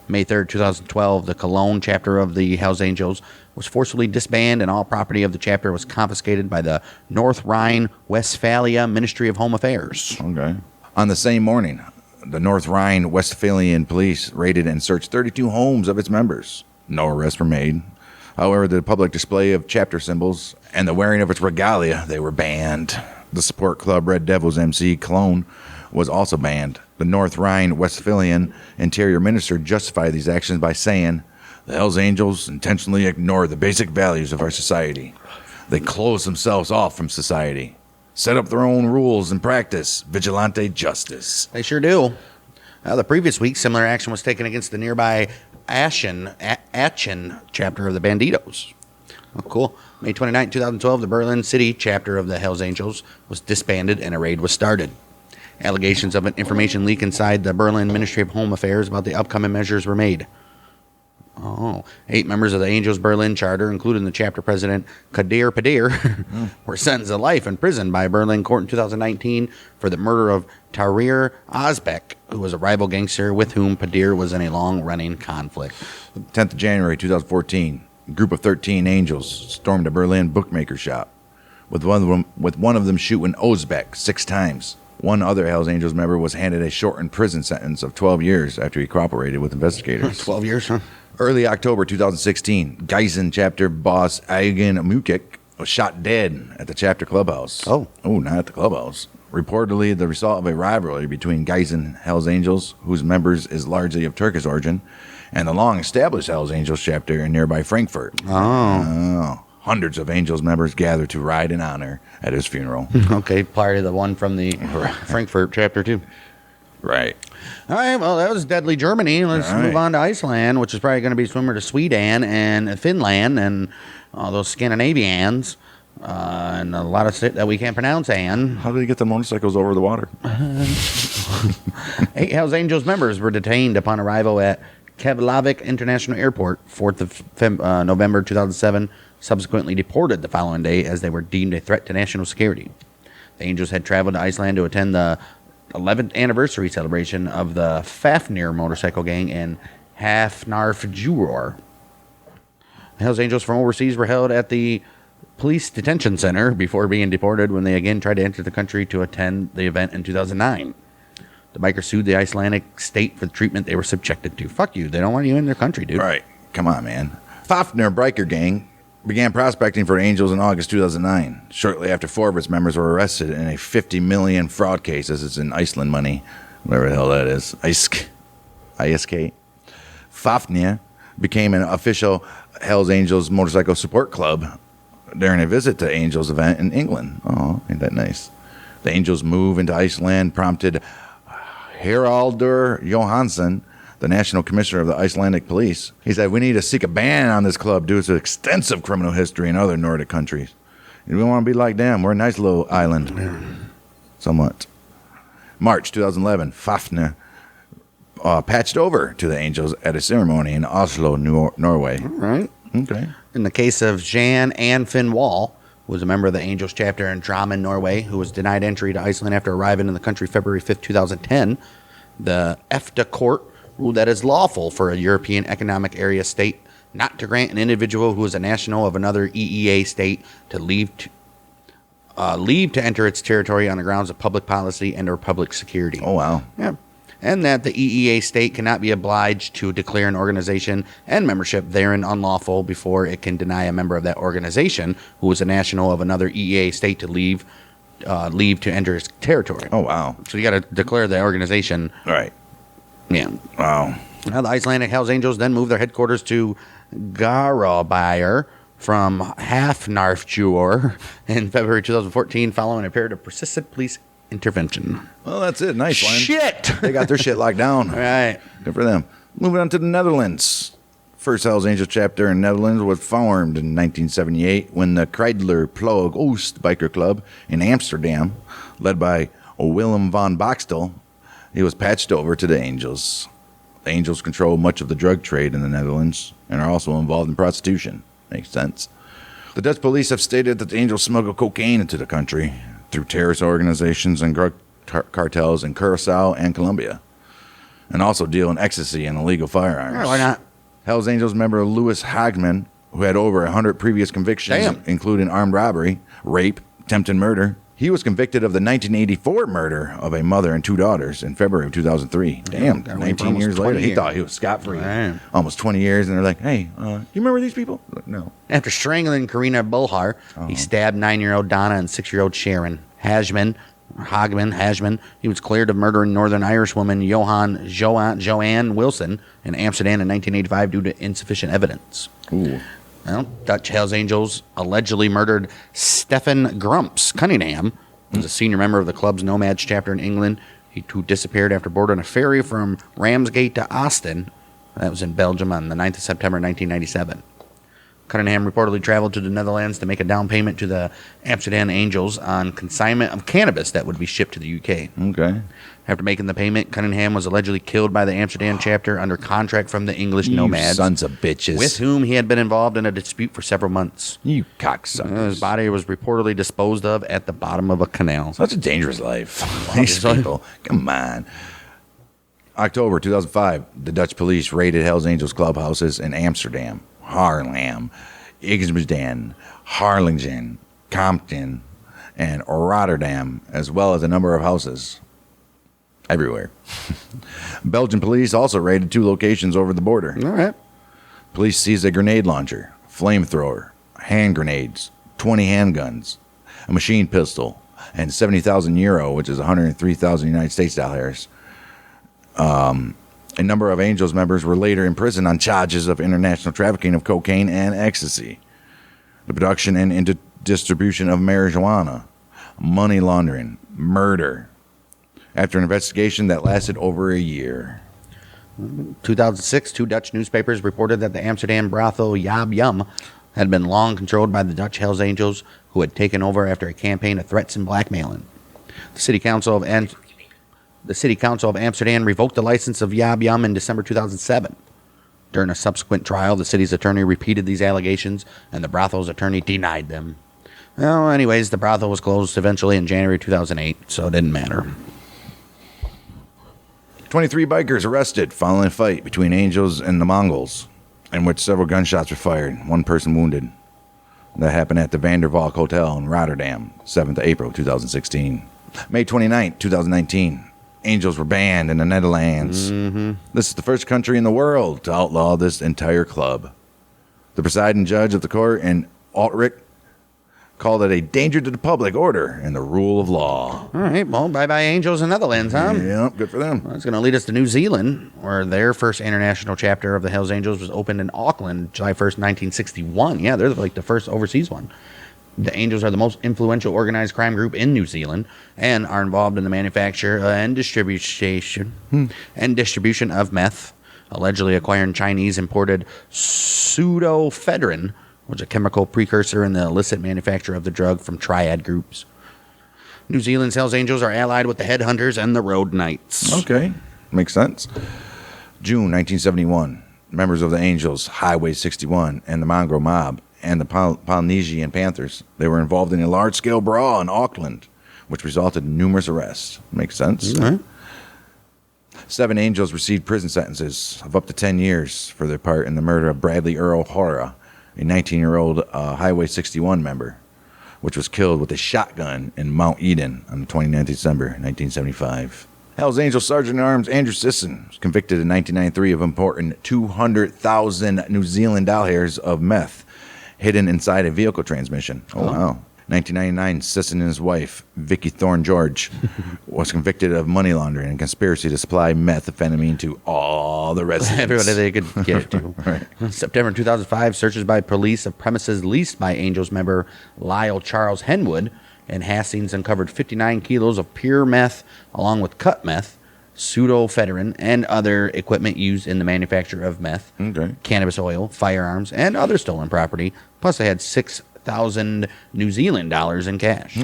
May 3rd, 2012, the Cologne chapter of the Hells Angels was forcibly disbanded and all property of the chapter was confiscated by the North Rhine-Westphalia Ministry of Home Affairs. Okay. On the same morning, the North Rhine-Westphalian police raided and searched 32 homes of its members. No arrests were made. However, the public display of chapter symbols and the wearing of its regalia, they were banned. The support club Red Devils MC Cologne was also banned. The North Rhine-Westphalian Interior Minister justified these actions by saying, "The Hells Angels intentionally ignore the basic values of our society. They close themselves off from society, set up their own rules and practice vigilante justice." They sure do. The previous week, similar action was taken against the nearby Aachen chapter of the Banditos. Oh, cool. May 29, 2012, the Berlin City chapter of the Hells Angels was disbanded and a raid was started. Allegations of an information leak inside the Berlin Ministry of Home Affairs about the upcoming measures were made. Oh, 8 members of the Angels Berlin charter, including the chapter president Kadir Padir, were sentenced to life in prison by a Berlin court in 2019 for the murder of Tahrir Ozbek, who was a rival gangster with whom Padir was in a long-running conflict. 10th of January 2014, a group of 13 Angels stormed a Berlin bookmaker shop, with one of them shooting Ozbek 6 times. One other Hells Angels member was handed a shortened prison sentence of 12 years after he cooperated with investigators. 12 years, huh? Early October 2016, Geisen chapter boss Eugen Mukik was shot dead at the chapter clubhouse. Oh, not at the clubhouse. Reportedly, the result of a rivalry between Geisen Hells Angels, whose members is largely of Turkish origin, and the long-established Hells Angels chapter in nearby Frankfurt. Hundreds of Angels members gathered to ride in honor at his funeral. Okay, part of the one from the Frankfurt chapter, too. Right. All right, well, that was Deadly Germany. Let's move on to Iceland, which is probably going to be similar to Sweden and Finland and all those Scandinavians and a lot of shit that we can't pronounce. And How did he get the motorcycles over the water? 8 Hells Angels members were detained upon arrival at Keflavik International Airport, 4th of November 2007, subsequently deported the following day as they were deemed a threat to national security. The Angels had traveled to Iceland to attend the 11th anniversary celebration of the Fafnir motorcycle gang in Hafnarfjörður. The Hells Angels from overseas were held at the police detention center before being deported when they again tried to enter the country to attend the event in 2009. The bikers sued the Icelandic state for the treatment they were subjected to. Fuck you. They don't want you in their country, dude. Right. Come on, man. Fafnir biker gang began prospecting for Angels in August 2009. Shortly after 4 of its members were arrested in a 50 million fraud case. This is in Iceland money, whatever the hell that is. ISK. Fafnir became an official Hells Angels motorcycle support club during a visit to Angels event in England. Oh, ain't that nice? The Angels' move into Iceland prompted Haraldur Johansson, the National Commissioner of the Icelandic Police. He said, we need to seek a ban on this club due to its extensive criminal history in other Nordic countries. We don't want to be like them. We're a nice little island. Somewhat. March 2011, Fafnir patched over to the Angels at a ceremony in Oslo, Norway. All right. Okay. In the case of Jan Ann Finn Wall, who was a member of the Angels chapter in Drammen, Norway, who was denied entry to Iceland after arriving in the country February 5th, 2010, the EFTA court ruled that it's lawful for a European Economic Area state not to grant an individual who is a national of another EEA state to leave to enter its territory on the grounds of public policy and or public security. Oh, wow. Yeah. And that the EEA state cannot be obliged to declare an organization and membership therein unlawful before it can deny a member of that organization who is a national of another EEA state to leave to enter its territory. Oh, wow. So you got to declare the organization. Right. Yeah. Wow. Now, the Icelandic Hells Angels then moved their headquarters to Garabæjar from Hafnarfjörður in February 2014 following a period of persistent police intervention. Well, that's it. Nice one. Shit! They got their shit locked down. All right. Good for them. Moving on to the Netherlands. First Hells Angels chapter in Netherlands was formed in 1978 when the Kreidler Ploeg Oost biker club in Amsterdam, led by Willem van Boxtel, he was patched over to the Angels. The Angels control much of the drug trade in the Netherlands and are also involved in prostitution. Makes sense. The Dutch police have stated that the Angels smuggle cocaine into the country through terrorist organizations and drug cartels in Curacao and Colombia, and also deal in ecstasy and illegal firearms. Yeah, why not? Hells Angels member Louis Hagman, who had over 100 previous convictions, including armed robbery, rape, attempted murder. He was convicted of the 1984 murder of a mother and 2 daughters in February of 2003. Damn, 19 years later. He thought he was scot-free. Right. Almost 20 years, and they're like, hey, you remember these people? Like, no. After strangling Karina Bulhar, he stabbed 9-year-old Donna and 6-year-old Sharon. Hagman, he was cleared of murdering Northern Irish woman Joanne Wilson in Amsterdam in 1985 due to insufficient evidence. Ooh. Well, Dutch Hells Angels allegedly murdered Stephen Grumps Cunningham, who was a senior member of the club's Nomads chapter in England, who disappeared after boarding a ferry from Ramsgate to Ostend. That was in Belgium on the 9th of September 1997. Cunningham reportedly traveled to the Netherlands to make a down payment to the Amsterdam Angels on consignment of cannabis that would be shipped to the UK. Okay. After making the payment, Cunningham was allegedly killed by the Amsterdam chapter under contract from the English nomads, sons of bitches. with whom he had been involved in a dispute for several months. You cocksuckers. His body was reportedly disposed of at the bottom of a canal. Such a dangerous life. These people. Come on. October 2005, the Dutch police raided Hells Angels clubhouses in Amsterdam, Haarlem, Ijsbaden, Harlingen, Compton, and Rotterdam, as well as a number of houses everywhere. Belgian police also raided 2 locations over the border. All right. Police seized a grenade launcher, flamethrower, hand grenades, 20 handguns, a machine pistol, and 70,000 euro, which is 103,000 United States dollars. A number of Angels members were later imprisoned on charges of international trafficking of cocaine and ecstasy, the production and distribution of marijuana, money laundering, murder, after an investigation that lasted over a year. 2006, 2 Dutch newspapers reported that the Amsterdam brothel Yab Yum had been long controlled by the Dutch Hells Angels, who had taken over after a campaign of threats and blackmailing. The City Council of Amsterdam revoked the license of Yab Yum in December 2007. During a subsequent trial, the city's attorney repeated these allegations, and the brothel's attorney denied them. Well, anyways, the brothel was closed eventually in January 2008, so it didn't matter. 23 bikers arrested following a fight between Angels and the Mongols, in which several gunshots were fired, 1 person wounded. That happened at the Vandervalk Hotel in Rotterdam, 7th of April 2016. May 29, 2019. Angels were banned in the Netherlands. This is the first country in the world to outlaw this entire club. The presiding judge of the court in Utrecht called it a danger to the public order and the rule of law. All right, well, bye-bye Angels in Netherlands, huh? Yeah, good for them. Well, it's going to lead us to New Zealand, where their first international chapter of the Hells Angels was opened in Auckland, July 1st, 1961. Yeah, they're like the first overseas one. The Angels are the most influential organized crime group in New Zealand and are involved in the manufacture and distribution of meth, allegedly acquiring Chinese imported pseudoephedrine, which is a chemical precursor in the illicit manufacture of the drug from triad groups. New Zealand's Hells Angels are allied with the Headhunters and the Road Knights. Okay, makes sense. June 1971, members of the Angels, Highway 61, and the Mongrel Mob, and the Polynesian Panthers, they were involved in a large-scale brawl in Auckland, which resulted in numerous arrests. Makes sense. Mm-hmm. 7 Angels received prison sentences of up to 10 years for their part in the murder of Bradley Earl Hora, a 19-year-old Highway 61 member, which was killed with a shotgun in Mount Eden on the 29th of December, 1975. Hells Angels Sergeant-at-Arms Andrew Sisson was convicted in 1993 of importing 200,000 New Zealand dollars of meth hidden inside a vehicle transmission. Oh, wow. 1999, Sisson and his wife, Vicky Thorne George, was convicted of money laundering and conspiracy to supply methamphetamine to all the residents. Everybody they could get it to. Right. September 2005, searches by police of premises leased by Angels member Lyle Charles Henwood and Hastings uncovered 59 kilos of pure meth, along with cut meth, pseudoephedrine, and other equipment used in the manufacture of meth, cannabis oil, firearms, and other stolen property. Plus, they had 6,000 New Zealand dollars in cash.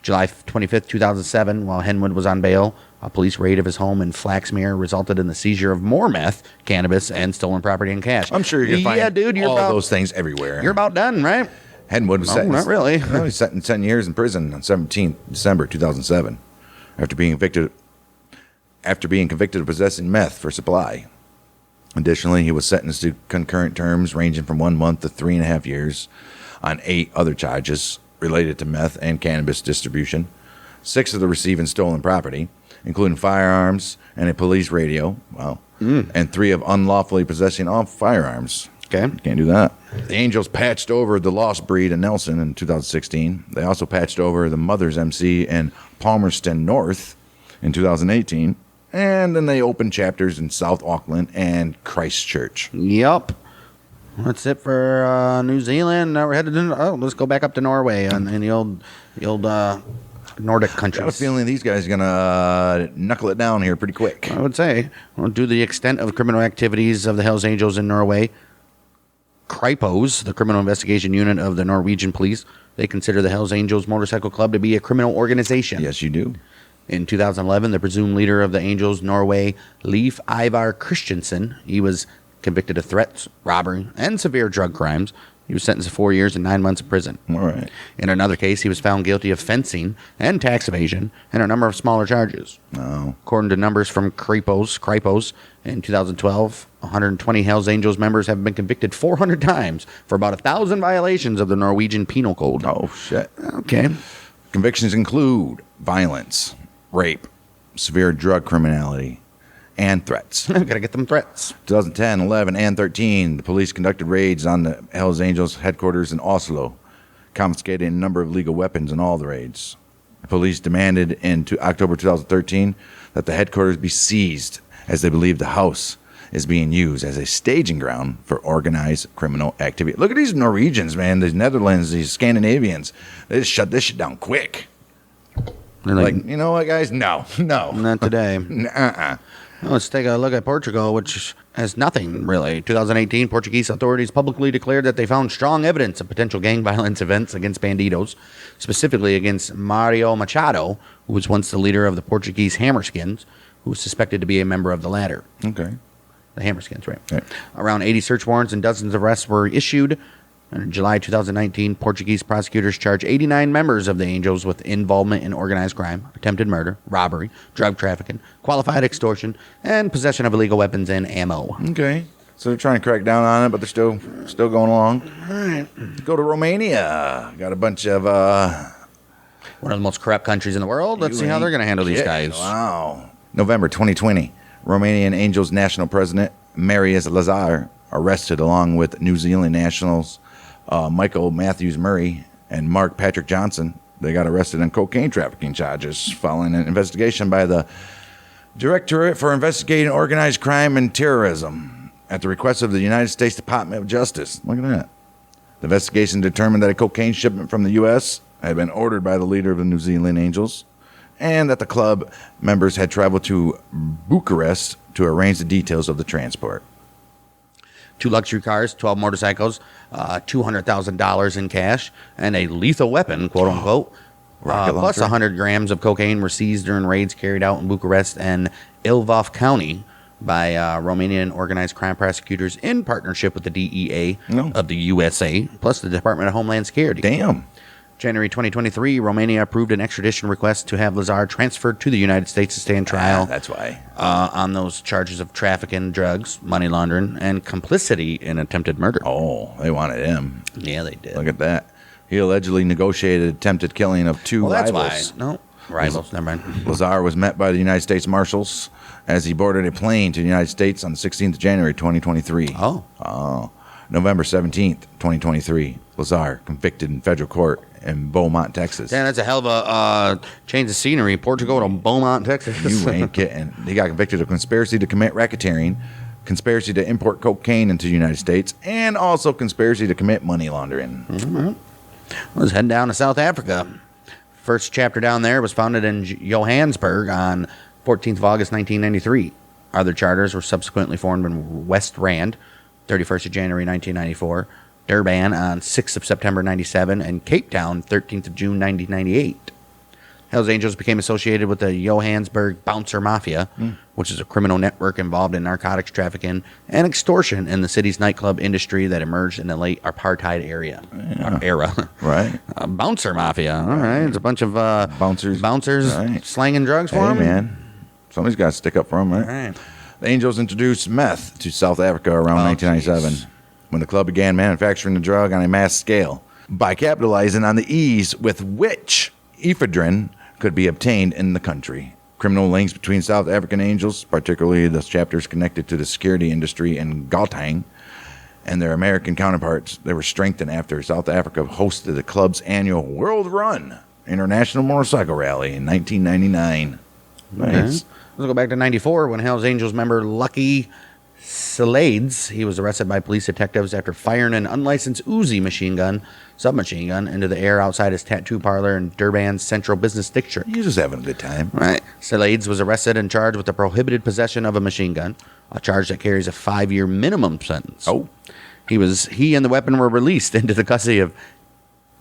July 25th, 2007, while Henwood was on bail, a police raid of his home in Flaxmere resulted in the seizure of more meth, cannabis, and stolen property and cash. I'm sure you're going to find dude, all those things everywhere. You're about done, right? Henwood was sentenced. Not really. No, he's sentenced 10 years in prison on 17th December 2007 after being convicted of possessing meth for supply. Additionally, he was sentenced to concurrent terms ranging from 1 month to 3.5 years on 8 other charges related to meth and cannabis distribution. 6 of the receiving stolen property, including firearms and a police radio. Wow. And 3 of unlawfully possessing all firearms. Okay. Can't do that. The Angels patched over the Lost Breed in Nelson in 2016. They also patched over the Mothers MC in Palmerston North in 2018. And then they opened chapters in South Auckland and Christchurch. Yep. That's it for New Zealand. Now we're headed to, let's go back up to Norway and the old Nordic countries. I got a feeling these guys are going to knuckle it down here pretty quick. I would say. Well, due to the extent of criminal activities of the Hells Angels in Norway, Kripos, the criminal investigation unit of the Norwegian police. They consider the Hells Angels Motorcycle Club to be a criminal organization. Yes, you do. In 2011, the presumed leader of the Angels, Norway, Leif Ivar Christensen, he was convicted of threats, robbery, and severe drug crimes. He was sentenced to 4 years and 9 months in prison. All right. In another case, he was found guilty of fencing and tax evasion and a number of smaller charges. Oh. According to numbers from Kripos, in 2012, 120 Hells Angels members have been convicted 400 times for about 1,000 violations of the Norwegian Penal Code. Oh, shit. Okay. Convictions include violence, rape, severe drug criminality, and threats. Gotta get them threats. 2010, 11, and 13, the police conducted raids on the Hells Angels headquarters in Oslo, confiscating a number of legal weapons in all the raids. The police demanded in October 2013 that the headquarters be seized, as they believe the house is being used as a staging ground for organized criminal activity. Look at these Norwegians, man, these Netherlands, these Scandinavians. They just shut this shit down quick. They're Like, you know what, guys? No. not today. Nuh-uh. Let's take a look at Portugal, which has nothing, really. 2018, Portuguese authorities publicly declared that they found strong evidence of potential gang violence events against bandidos, specifically against Mario Machado, who was once the leader of the Portuguese Hammerskins, who was suspected to be a member of the latter. Okay. The Hammerskins, right? Right. Around 80 search warrants and dozens of arrests were issued. In July 2019, Portuguese prosecutors charged 89 members of the Angels with involvement in organized crime, attempted murder, robbery, drug trafficking, qualified extortion, and possession of illegal weapons and ammo. Okay. So they're trying to crack down on it, but they're still going along. All right. Go to Romania. Got a bunch of One of the most corrupt countries in the world. Let's see how they're going to handle these guys. Wow. November 2020, Romanian Angels national president Marius Lazar arrested along with New Zealand nationals Michael Matthews Murray and Mark Patrick Johnson. They got arrested on cocaine trafficking charges following an investigation by the Directorate for Investigating Organized Crime and Terrorism at the request of the United States Department of Justice. Look at that. The investigation determined that a cocaine shipment from the U.S. had been ordered by the leader of the New Zealand Angels and that the club members had traveled to Bucharest to arrange the details of the transport. 2 luxury cars, 12 motorcycles, $200,000 in cash, and a lethal weapon, quote unquote. Plus 100 grams of cocaine were seized during raids carried out in Bucharest and Ilfov County by Romanian organized crime prosecutors in partnership with the DEA of the USA, plus the Department of Homeland Security. Damn. January 2023, Romania approved an extradition request to have Lazar transferred to the United States to stand trial. That's why. On those charges of trafficking, drugs, money laundering, and complicity in attempted murder. Oh, they wanted him. Yeah, they did. Look at that. He allegedly negotiated attempted killing of 2 that's rivals. why. No, rivals, never mind. Lazar was met by the United States Marshals as he boarded a plane to the United States on the 16th of January, 2023. Oh. November 17th, 2023. Lazar convicted in federal court in Beaumont, Texas. Yeah, that's a hell of a change of scenery. Portugal to Beaumont, Texas. You ain't kidding. He got convicted of conspiracy to commit racketeering, conspiracy to import cocaine into the United States, and also conspiracy to commit money laundering. Mm-hmm. Let's head down to South Africa. First chapter down there was founded in Johannesburg on 14th of August, 1993. Other charters were subsequently formed in West Rand, 31st of January, 1994, Durban on 6th of September, 97, and Cape Town, 13th of June, 1998. Hells Angels became associated with the Johannesburg Bouncer Mafia, which is a criminal network involved in narcotics trafficking and extortion in the city's nightclub industry that emerged in the late apartheid era. Right. Bouncer Mafia. All right. It's a bunch of Bouncers right. slanging drugs for them. Hey, man. Somebody's got to stick up for them, right? All right. The Angels introduced meth to South Africa around 1997 when the club began manufacturing the drug on a mass scale by capitalizing on the ease with which ephedrine could be obtained in the country. Criminal links between South African Angels, particularly the chapters connected to the security industry in Gauteng, and their American counterparts, they were strengthened after South Africa hosted the club's annual World Run International Motorcycle Rally in 1999. Nice. Okay. Let's go back to 94 when Hells Angels member Lucky Salades, he was arrested by police detectives after firing an unlicensed Uzi submachine gun into the air outside his tattoo parlor in Durban's central business district. He was just having a good time. Right. Salades was arrested and charged with the prohibited possession of a machine gun, a charge that carries a 5-year minimum sentence. Oh. He and the weapon were released into the custody of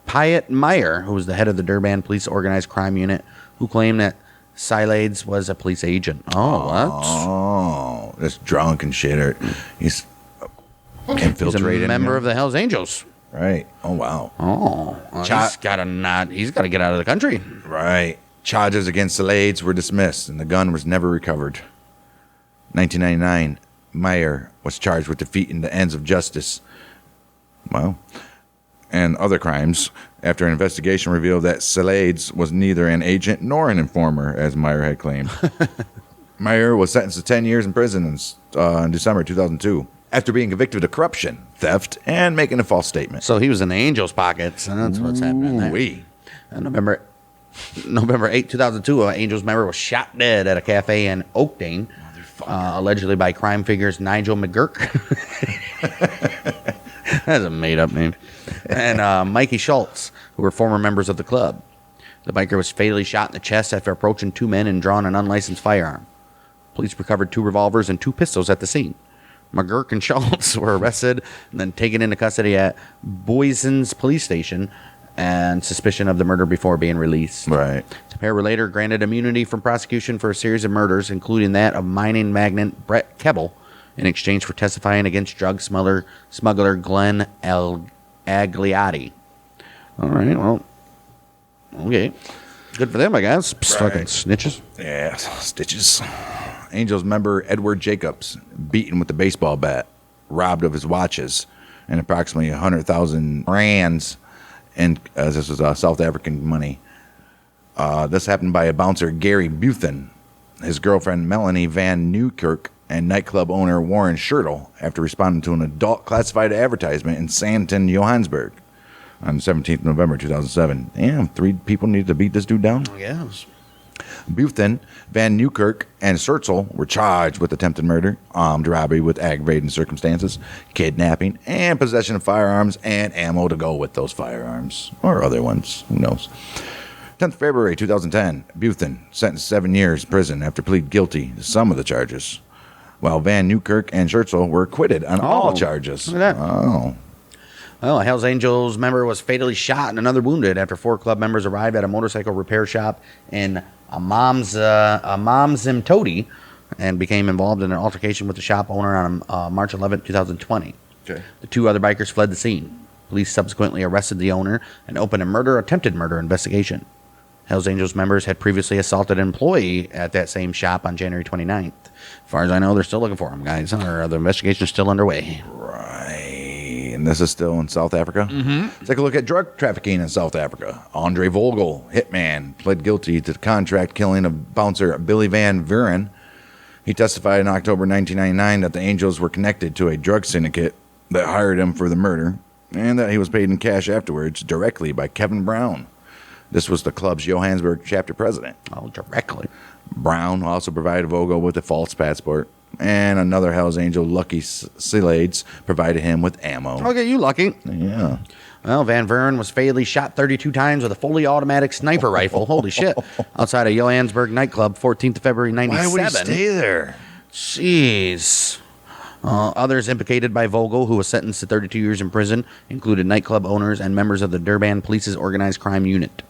Piet Meyer, who was the head of the Durban Police Organized Crime Unit, who claimed that Silades was a police agent. Oh, what? Oh, that's drunk and shit. Or he's infiltrated. He's a member of the Hells Angels. Right. Oh, wow. Oh, well, he's got to get out of the country. Right. Charges against Silades were dismissed, and the gun was never recovered. 1999, Meyer was charged with defeating the ends of justice. Well, and other crimes after an investigation revealed that Silades was neither an agent nor an informer, as Meyer had claimed. Meyer was sentenced to 10 years in prison in December 2002 after being convicted of corruption, theft, and making a false statement. So he was in the Angels' pockets, and that's what's happening there. And November 8, 2002, an Angels member was shot dead at a cafe in Oakdale, allegedly by crime figures Nigel McGurk. That's a made-up name. And Mikey Schultz, who were former members of the club. The biker was fatally shot in the chest after approaching two men and drawing an unlicensed firearm. Police recovered 2 revolvers and 2 pistols at the scene. McGurk and Schultz were arrested and then taken into custody at Boyson's police station and suspicion of the murder before being released. Right. The pair were later granted immunity from prosecution for a series of murders, including that of mining magnate Brett Keble, in exchange for testifying against drug smuggler Glenn Agliotti. All right, well, okay. Good for them, I guess. Psst, Right. fucking snitches. Yeah, stitches. Angels member Edward Jacobs, beaten with a baseball bat, robbed of his watches, and approximately 100,000 rands, and this was South African money. This happened by a bouncer, Gary Buthen, his girlfriend, Melanie Van Newkirk, and nightclub owner Warren Schertle after responding to an adult classified advertisement in Sandton, Johannesburg on 17th November 2007. Damn, 3 people needed to beat this dude down? Yes. Buthen, Van Newkirk, and Schertle were charged with attempted murder, armed robbery with aggravating circumstances, kidnapping, and possession of firearms and ammo to go with those firearms. Or other ones. Who knows? 10th February 2010, Buthen sentenced 7 years in prison after pleading guilty to some of the charges, while Van Newkirk and Schertle were acquitted on all charges. Look at that. Oh. Well, a Hells Angels member was fatally shot and another wounded after 4 club members arrived at a motorcycle repair shop in Amamzimtoti and became involved in an altercation with the shop owner on March 11, 2020. Okay. The 2 other bikers fled the scene. Police subsequently arrested the owner and opened a attempted murder investigation. Hells Angels members had previously assaulted an employee at that same shop on January 29th. As far as I know, they're still looking for him, guys. Or the investigation's still underway. Right. And this is still in South Africa? Mm-hmm. Take a look at drug trafficking in South Africa. Andre Vogel, hitman, pled guilty to the contract killing of bouncer Billy Van Vuren. He testified in October 1999 that the Angels were connected to a drug syndicate that hired him for the murder, and that he was paid in cash afterwards directly by Kevin Brown. This was the club's Johannesburg chapter president. Oh, directly. Brown also provided Vogel with a false passport, and another Hells Angel, Lucky Silades, provided him with ammo. Okay, you lucky. Yeah. Well, Van Vuren was fatally shot 32 times with a fully automatic sniper rifle. Holy shit. Outside of Johannesburg nightclub, 14th of February, 97. Why would he stay there? Jeez. Others implicated by Vogel, who was sentenced to 32 years in prison, included nightclub owners and members of the Durban Police's organized crime unit.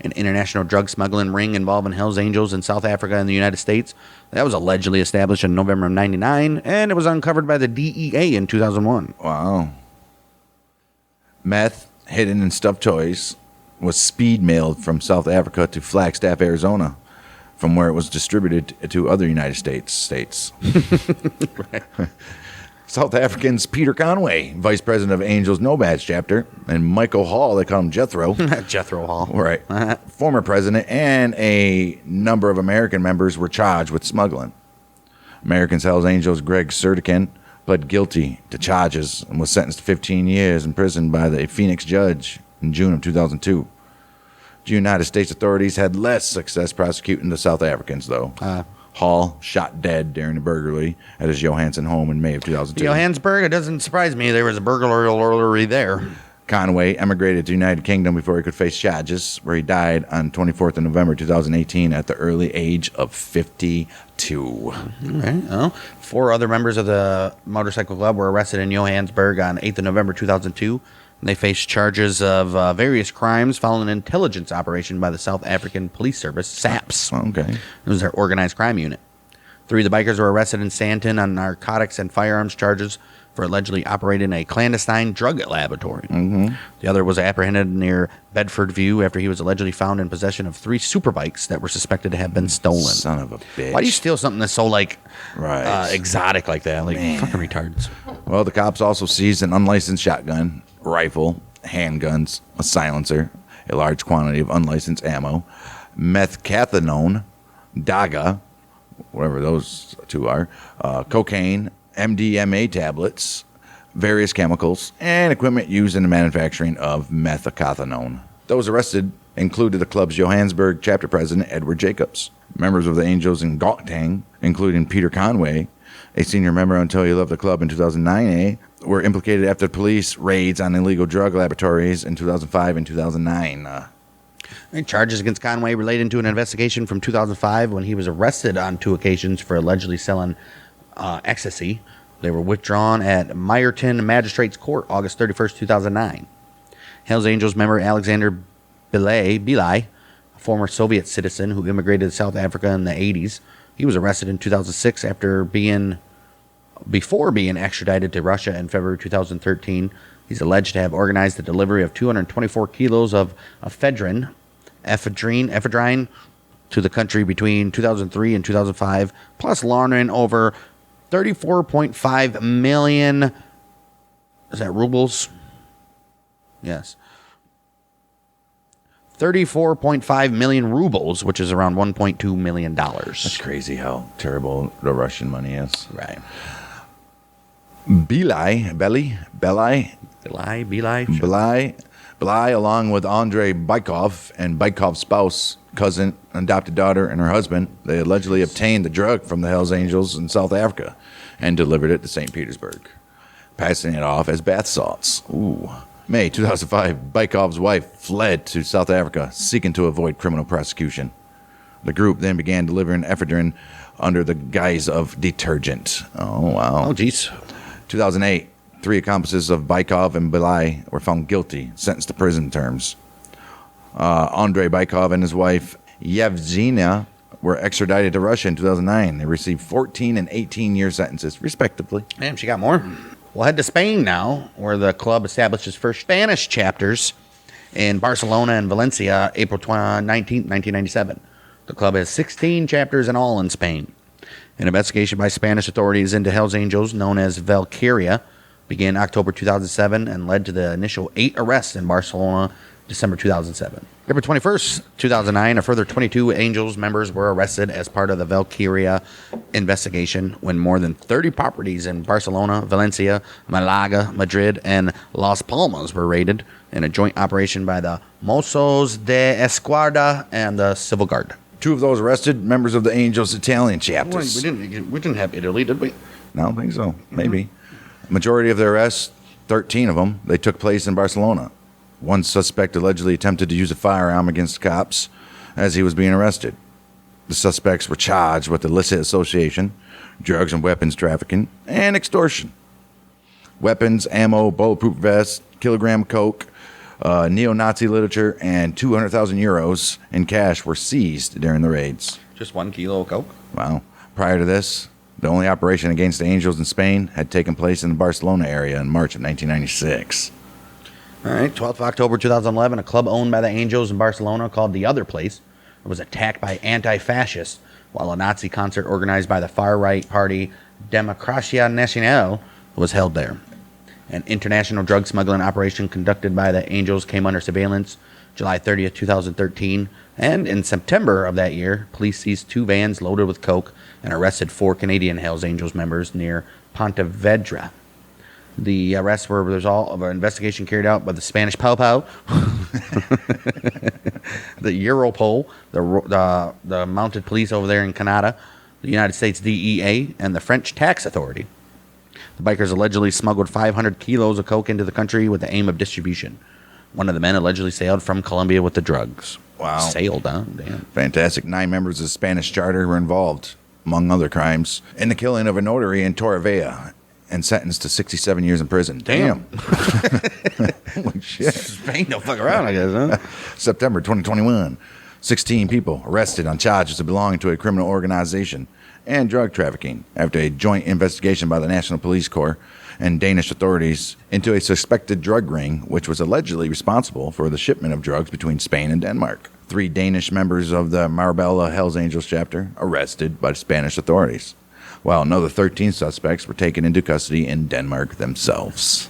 An international drug smuggling ring involving Hells Angels in South Africa and the United States. That was allegedly established in November of 99, and it was uncovered by the DEA in 2001. Wow. Meth, hidden in stuffed toys, was speed mailed from South Africa to Flagstaff, Arizona, from where it was distributed to other United States. Right. South Africans Peter Conway, vice president of Angels Nomads chapter, and Michael Hall, they call him Jethro. Jethro Hall. Right. Former president and a number of American members were charged with smuggling. American Hells Angels Greg Sertikin pled guilty to charges and was sentenced to 15 years in prison by the Phoenix judge in June of 2002. The United States authorities had less success prosecuting the South Africans, though. Hall shot dead during a burglary at his Johansson home in May of 2002. Johannesburg, it doesn't surprise me there was a burglary there. Conway emigrated to the United Kingdom before he could face charges, where he died on 24th of November 2018 at the early age of 52. All right. Well, 4 other members of the motorcycle club were arrested in Johannesburg on 8th of November 2002. They faced charges of various crimes following an intelligence operation by the South African Police Service, SAPS. Okay. It was their organized crime unit. 3 of the bikers were arrested in Sandton on narcotics and firearms charges for allegedly operating a clandestine drug laboratory. Mm-hmm. The other was apprehended near Bedford View after he was allegedly found in possession of 3 superbikes that were suspected to have been stolen. Son of a bitch. Why do you steal something that's so, like, Right. exotic like that? Like, Man. fucking retards. Well, the cops also seized an unlicensed shotgun, rifle, handguns, a silencer, a large quantity of unlicensed ammo, methcathinone, daga, whatever those 2 are, cocaine, MDMA tablets, various chemicals, and equipment used in the manufacturing of methcathinone. Those arrested included the club's Johannesburg chapter president, Edward Jacobs. Members of the Angels in Gauteng, including Peter Conway, a senior member until he left the club in 2009, were implicated after police raids on illegal drug laboratories in 2005 and 2009. Charges against Conway related to an investigation from 2005 when he was arrested on 2 occasions for allegedly selling ecstasy. They were withdrawn at Meyerton Magistrates Court August 31st, 2009. Hells Angels member Alexander Belay, a former Soviet citizen who immigrated to South Africa in the 80s, he was arrested in 2006 before being extradited to Russia in February 2013. He's alleged to have organized the delivery of 224 kilos of ephedrine to the country between 2003 and 2005, plus laundering over 34.5 million. Is that rubles? Yes. 34.5 million rubles, which is around $1.2 million. That's crazy how terrible the Russian money is. Right. Belay, along with Andrei Bykov and Bykov's spouse, cousin, adopted daughter, and her husband, they allegedly obtained the drug from the Hells Angels in South Africa and delivered it to St. Petersburg, passing it off as bath salts. Ooh. May 2005, Bykov's wife fled to South Africa, seeking to avoid criminal prosecution. The group then began delivering ephedrine under the guise of detergent. Oh, wow. Oh, geez. 2008, 3 accomplices of Bykov and Belay were found guilty, sentenced to prison terms. Andrei Bykov and his wife, Yevgenia, were extradited to Russia in 2009. They received 14 and 18-year sentences, respectively. Damn, she got more. We'll head to Spain now, where the club established its first Spanish chapters in Barcelona and Valencia, April 19, 1997. The club has 16 chapters in all in Spain. An investigation by Spanish authorities into Hells Angels, known as Valkyria, began October 2007 and led to the initial 8 arrests in Barcelona, December 2007. April 21st, 2009, a further 22 Angels members were arrested as part of the Valkyria investigation when more than 30 properties in Barcelona, Valencia, Malaga, Madrid, and Las Palmas were raided in a joint operation by the Mossos de Esquadra and the Civil Guard. 2 of those arrested, members of the Angels Italian chapters. We didn't have Italy, did we? No, I don't think so. Maybe. Majority of the arrests, 13 of them, they took place in Barcelona. One suspect allegedly attempted to use a firearm against cops as he was being arrested. The suspects were charged with illicit association, drugs and weapons trafficking, and extortion. Weapons, ammo, bulletproof vests, kilogram coke, neo-Nazi literature, and 200,000 euros in cash were seized during the raids. Just 1 kilo of coke? Wow. Prior to this, the only operation against the Angels in Spain had taken place in the Barcelona area in March of 1996. All right, 12th of October 2011, a club owned by the Angels in Barcelona called The Other Place was attacked by anti-fascists while a Nazi concert organized by the far-right party Democracia Nacional was held there. An international drug smuggling operation conducted by the Angels came under surveillance July 30th, 2013, and in September of that year, police seized 2 vans loaded with coke and arrested 4 Canadian Hells Angels members near Pontevedra. The arrests were the result of an investigation carried out by the Spanish Pow-Pow, the Europol, the mounted police over there in Canada, the United States DEA, and the French Tax Authority. The bikers allegedly smuggled 500 kilos of coke into the country with the aim of distribution. One of the men allegedly sailed from Colombia with the drugs. Wow. Sailed, huh? Damn. Fantastic. 9 members of the Spanish charter were involved, among other crimes, in the killing of a notary in Torrevieja and sentenced to 67 years in prison. Damn. Holy shit. Spain don't fuck around, I guess, huh? September 2021. 16 people arrested on charges of belonging to a criminal organization and drug trafficking after a joint investigation by the National Police Corps and Danish authorities into a suspected drug ring, which was allegedly responsible for the shipment of drugs between Spain and Denmark. 3 Danish members of the Marbella Hells Angels chapter arrested by Spanish authorities, while another 13 suspects were taken into custody in Denmark themselves.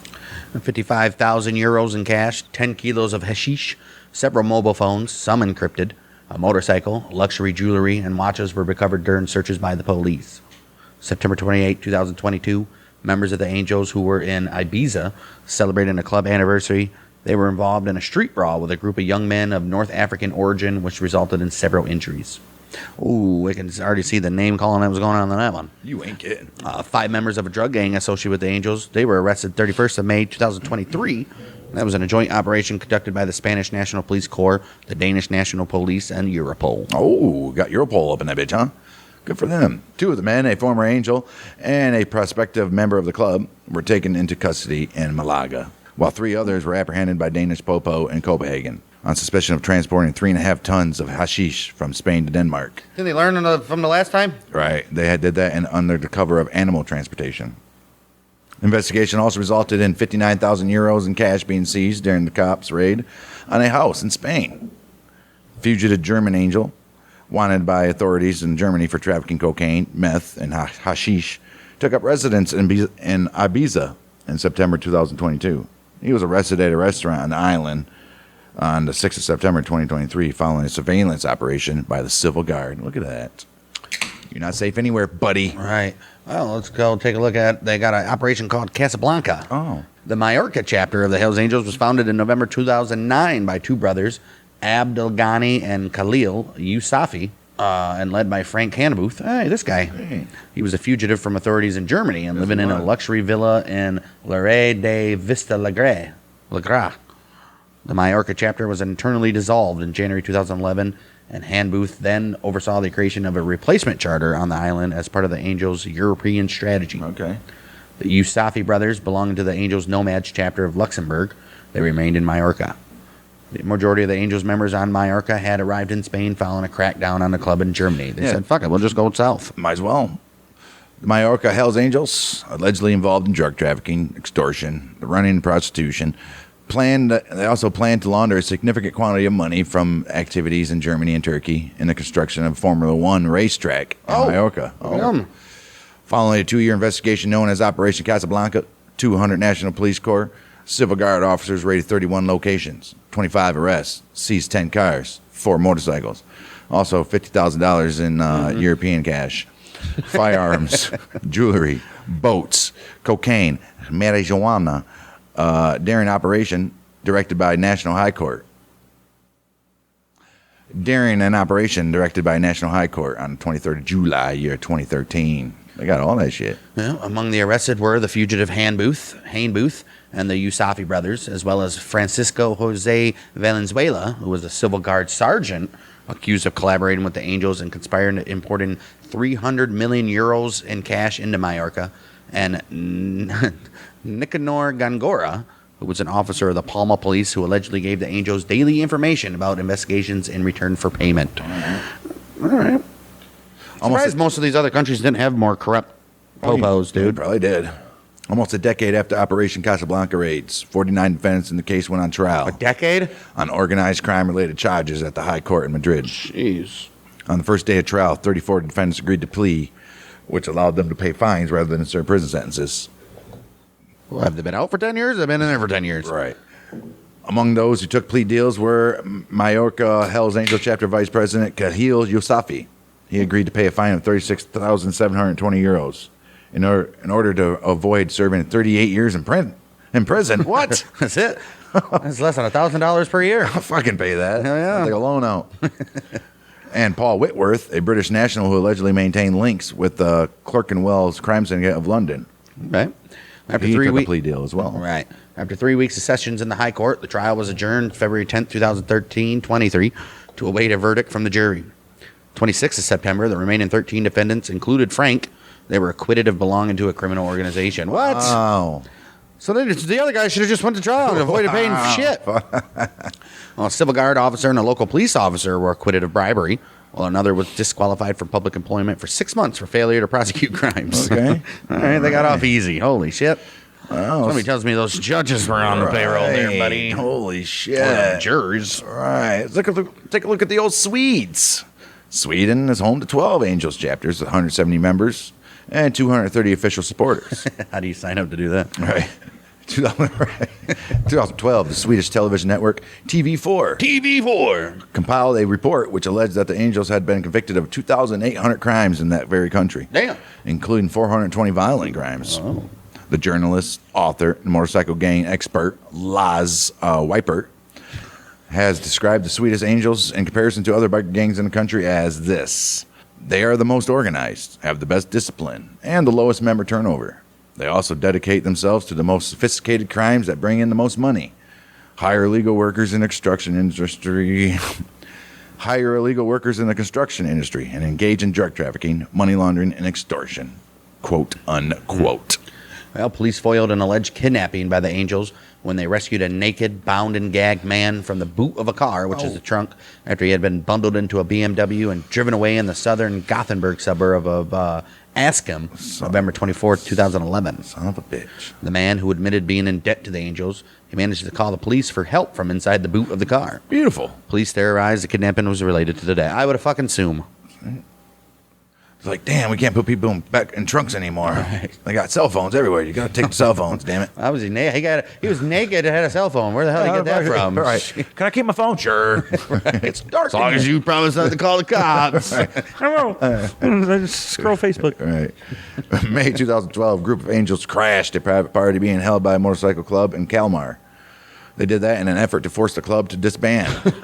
55,000 euros in cash, 10 kilos of hashish, several mobile phones, some encrypted, a motorcycle, luxury jewelry, and watches were recovered during searches by the police. September 28, 2022, members of the Angels who were in Ibiza celebrating a club anniversary. They were involved in a street brawl with a group of young men of North African origin, which resulted in several injuries. Ooh, we can already see the name calling that was going on that one. You ain't kidding. 5 members of a drug gang associated with the Angels. They were arrested 31st of May 2023. That was in a joint operation conducted by the Spanish National Police Corps, the Danish National Police, and Europol. Oh, got Europol up in that bitch, huh? Good for them. 2 of the men, a former Angel and a prospective member of the club, were taken into custody in Malaga, while 3 others were apprehended by Danish Popo in Copenhagen on suspicion of transporting 3.5 tons of hashish from Spain to Denmark. Did they learn from the last time? Right. They did that under the cover of animal transportation. Investigation also resulted in 59,000 euros in cash being seized during the cops' raid on a house in Spain. Fugitive German Angel, wanted by authorities in Germany for trafficking cocaine, meth, and hashish, took up residence in Ibiza in September 2022. He was arrested at a restaurant on the island on the 6th of September 2023 following a surveillance operation by the Civil Guard. Look at that. You're not safe anywhere, buddy. Right. Well, let's go take a look at, they got an operation called Casablanca. Oh. The Majorca chapter of the Hells Angels was founded in November 2009 by 2 brothers, Abdelghani and Khalil Yousafi, and led by Frank Hannabuth. Hey, this guy. Hey. He was a fugitive from authorities in Germany and living in a luxury villa in Larre de Vista Alegre. The Majorca chapter was internally dissolved in January 2011, and Hanbuth then oversaw the creation of a replacement charter on the island as part of the Angels' European strategy. Okay. The Yousafi brothers belonged to the Angels' Nomads chapter of Luxembourg. They remained in Majorca. The majority of the Angels members on Majorca had arrived in Spain following a crackdown on the club in Germany. They said, fuck it, we'll just go south. Might as well. The Majorca Hells Angels, allegedly involved in drug trafficking, extortion, running and prostitution, they also planned to launder a significant quantity of money from activities in Germany and Turkey in the construction of a Formula One racetrack in Majorca. Following a 2-year investigation known as Operation Casablanca, 200 National Police Corps Civil Guard officers raided 31 locations, 25 arrests, seized 10 cars, 4 motorcycles, also $50,000 in European cash, firearms, jewelry, boats, cocaine, marijuana, during operation directed by National High Court. During an operation directed by National High Court on 23rd of July, year 2013. They got all that shit. Well, among the arrested were the fugitive Hanbuth and the Yousafi brothers, as well as Francisco Jose Valenzuela, who was a Civil Guard sergeant accused of collaborating with the Angels and conspiring to importing 300 million euros in cash into Majorca, and Nicanor Gongora, who was an officer of the Palma Police who allegedly gave the Angels daily information about investigations in return for payment. All right. Surprised most of these other countries didn't have more corrupt popos, dude. Probably did. Almost a decade after Operation Casablanca raids, 49 defendants in the case went on trial. A decade? On organized crime-related charges at the High Court in Madrid. Jeez. On the first day of trial, 34 defendants agreed to plea, which allowed them to pay fines rather than serve prison sentences. Well, have they been out for 10 years? They've been in there for 10 years. Right. Among those who took plea deals were Majorca Hells Angel Chapter Vice President Khalil Yousafi. He agreed to pay a fine of 36,720 euros in order to avoid serving 38 years in prison. What? That's it. That's less than $1,000 per year. I'll fucking pay that. Hell yeah. I'll take a loan out. And Paul Whitworth, a British national who allegedly maintained links with the Clerkenwell's crime syndicate of London. Right. After He 3 took a weeks. plea deal as well. Right. After 3 weeks of sessions in the high court, the trial was adjourned February 10th, 2013, 23, to await a verdict from the jury. 26th of September, the remaining 13 defendants included Frank. They were acquitted of belonging to a criminal organization. What? Wow. So the other guy should have just went to trial and avoided paying shit. Well, a civil guard officer and a local police officer were acquitted of bribery, while another was disqualified from public employment for 6 months for failure to prosecute crimes. Okay. All right, they got off easy. Holy shit. Oh, Somebody tells me those judges were on the payroll there, buddy. Holy shit. Or jurors. Right. Take a look at the old Swedes. Sweden is home to 12 Angels chapters with 170 members and 230 official supporters. How do you sign up to do that? Right. 2012, the Swedish television network TV4 TV4. compiled a report which alleged that the Angels had been convicted of 2,800 crimes in that very country. Damn. Including 420 violent crimes. Oh. The journalist, author, and motorcycle gang expert Lars Weipert has described the Swedish Angels in comparison to other biker gangs in the country as this. They are the most organized, have the best discipline, and the lowest member turnover. They also dedicate themselves to the most sophisticated crimes that bring in the most money. Hire illegal workers in the construction industry. Hire illegal workers in the construction industry and engage in drug trafficking, money laundering, and extortion. Quote, unquote. Well, police foiled an alleged kidnapping by the Angels when they rescued a naked, bound and gagged man from the boot of a car, which is the trunk, after he had been bundled into a BMW and driven away in the southern Gothenburg suburb of Askim, November 24th, 2011. Son of a bitch. The man, who admitted being in debt to the Angels, he managed to call the police for help from inside the boot of the car. Beautiful. Police theorized the kidnapping was related to the death. I would have fucking assumed. It's like, damn, we can't put people back in trunks anymore. Right. They got cell phones everywhere. You got to take the cell phones, damn it. How was he naked? He was naked and had a cell phone. Where the hell did he get that from? All right. Can I keep my phone? Sure. It's dark. As long as you promise not to call the cops. I don't know. I just scroll Facebook. Right. May 2012, a group of Angels crashed a private party being held by a motorcycle club in Kalmar. They did that in an effort to force the club to disband,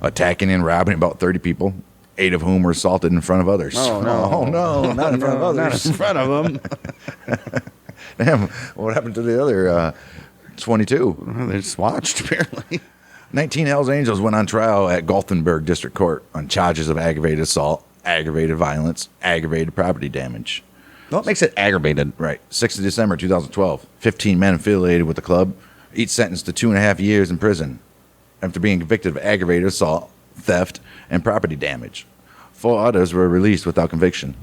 attacking and robbing about 30 people. 8 of whom were assaulted in front of others. Oh, no. Oh, no. Not in front of others. Not in front of them. Damn. What happened to the other 22? They just watched, apparently. 19 Hells Angels went on trial at Gothenburg District Court on charges of aggravated assault, aggravated violence, aggravated property damage. What makes it aggravated? Right. 6th of December 2012. 15 men affiliated with the club, each sentenced to 2.5 years in prison after being convicted of aggravated assault, theft, and property damage. 4 others were released without conviction.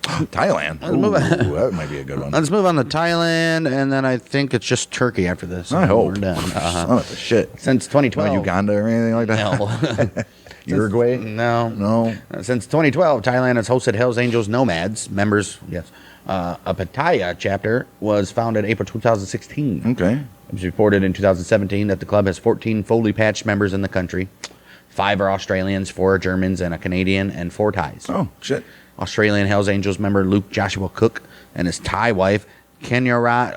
Thailand. Ooh, that might be a good one. Let's move on to Thailand, and then I think it's just Turkey after this. I hope. We're done. Son of a shit. Since 2012. Not Uganda or anything like that? No. Uruguay? No. No. Since 2012, Thailand has hosted Hells Angels Nomads. Members, yes. A Pattaya chapter was founded April 2016. Okay. It was reported in 2017 that the club has 14 fully patched members in the country. 5 are Australians, 4 are Germans, and a Canadian, and 4 Thais. Oh, shit. Australian Hells Angels member Luke Joshua Cook and his Thai wife, Kenyarat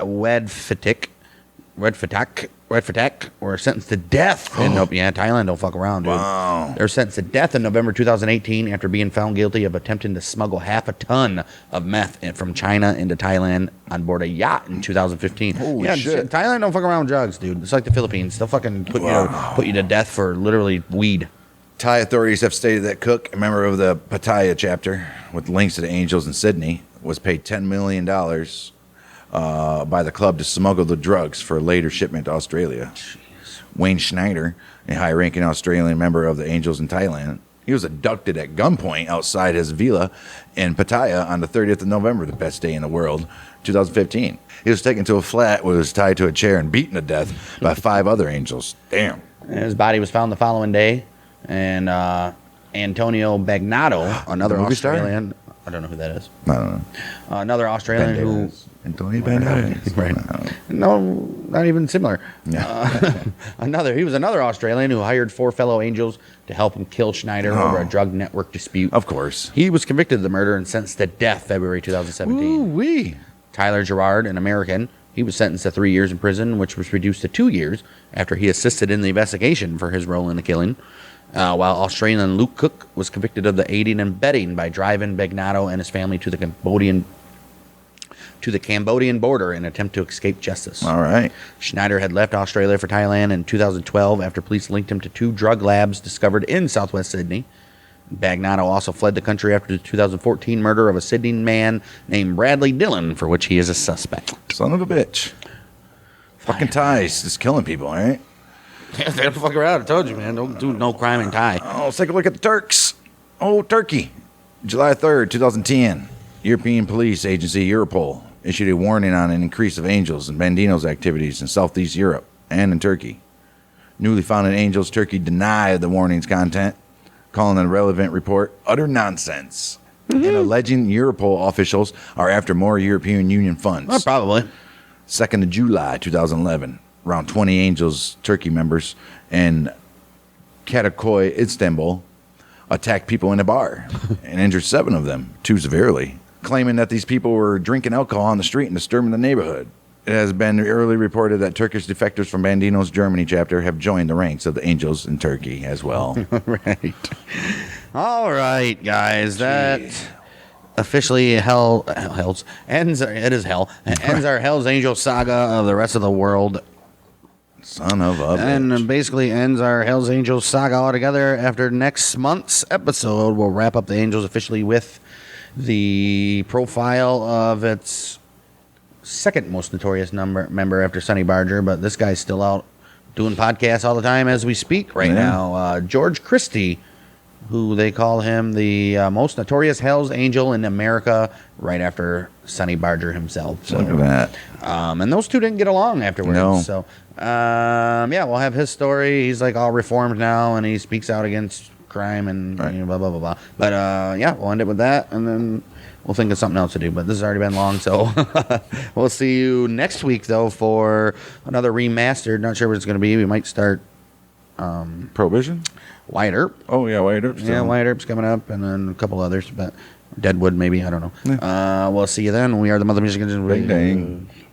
Redfatak, were sentenced to death. Thailand don't fuck around, dude. Wow. They were sentenced to death in November 2018 after being found guilty of attempting to smuggle half a ton of meth from China into Thailand on board a yacht in 2015. Holy shit. Thailand don't fuck around with drugs, dude. It's like the Philippines. They'll fucking put you to death for literally weed. Thai authorities have stated that Cook, a member of the Pattaya chapter with links to the Angels in Sydney, was paid $10 million by the club to smuggle the drugs for later shipment to Australia. Jeez. Wayne Schneider, a high-ranking Australian member of the Angels in Thailand, he was abducted at gunpoint outside his villa in Pattaya on the 30th of November, the best day in the world, 2015. He was taken to a flat where he was tied to a chair and beaten to death by 5 other Angels. Damn. And his body was found the following day. And Antonio Bagnato, another movie star? Australian. I don't know who that is. I don't know. Another Australian who. Antonio Banderas. Right. No, not even similar. Yeah. He was another Australian who hired 4 fellow Angels to help him kill Schneider over a drug network dispute. Of course. He was convicted of the murder and sentenced to death February 2017. Ooh-wee. Tyler Gerard, an American, he was sentenced to 3 years in prison, which was reduced to 2 years after he assisted in the investigation for his role in the killing. While Australian Luke Cook was convicted of the aiding and abetting by driving Bagnato and his family to the to the Cambodian border in an attempt to escape justice. All right. Schneider had left Australia for Thailand in 2012 after police linked him to 2 drug labs discovered in southwest Sydney. Bagnano also fled the country after the 2014 murder of a Sydney man named Bradley Dillon, for which he is a suspect. Son of a bitch. Fucking Thais just killing people, all right? Yeah, they don't fuck around. I told you, man. Don't do no crime in Thai. Oh, let's take a look at the Turks. Oh, Turkey. July 3rd, 2010. European Police Agency, Europol, issued a warning on an increase of angels and bandinos activities in Southeast Europe and in Turkey. Newly founded Angels Turkey denied the warning's content, calling the relevant report utter nonsense, and alleging Europol officials are after more European Union funds. Well, probably. 2nd of July 2011, around 20 Angels Turkey members in Karakoy, Istanbul, attacked people in a bar and injured 7 of them, 2 severely, claiming that these people were drinking alcohol on the street and disturbing the neighborhood. It has been early reported that Turkish defectors from Bandino's Germany chapter have joined the ranks of the Angels in Turkey as well. Right. All right, guys. That officially ends our Hell's Angel saga of the rest of the world. Son of a bitch. And basically ends our Hell's Angels saga altogether. After next month's episode, we'll wrap up the Angels officially with the profile of its second most notorious member after Sonny Barger, but this guy's still out doing podcasts all the time as we speak right now. George Christie, who they call him the most notorious Hell's Angel in America, right after Sonny Barger himself. So, look at that. And those two didn't get along afterwards. No. So, yeah, we'll have his story. He's like all reformed now, and he speaks out against crime and Right. blah, blah, blah, blah. But, yeah, we'll end it with that, and then we'll think of something else to do. But this has already been long, so we'll see you next week, though, for another remastered. Not sure what it's going to be. We might start Prohibition? Wyatt Earp. Oh, yeah, Wyatt Earp. Yeah, Wyatt Earp's coming up, and then a couple others, but Deadwood maybe, I don't know. We'll see you then. We are the Mother Michigan. Bang, bang.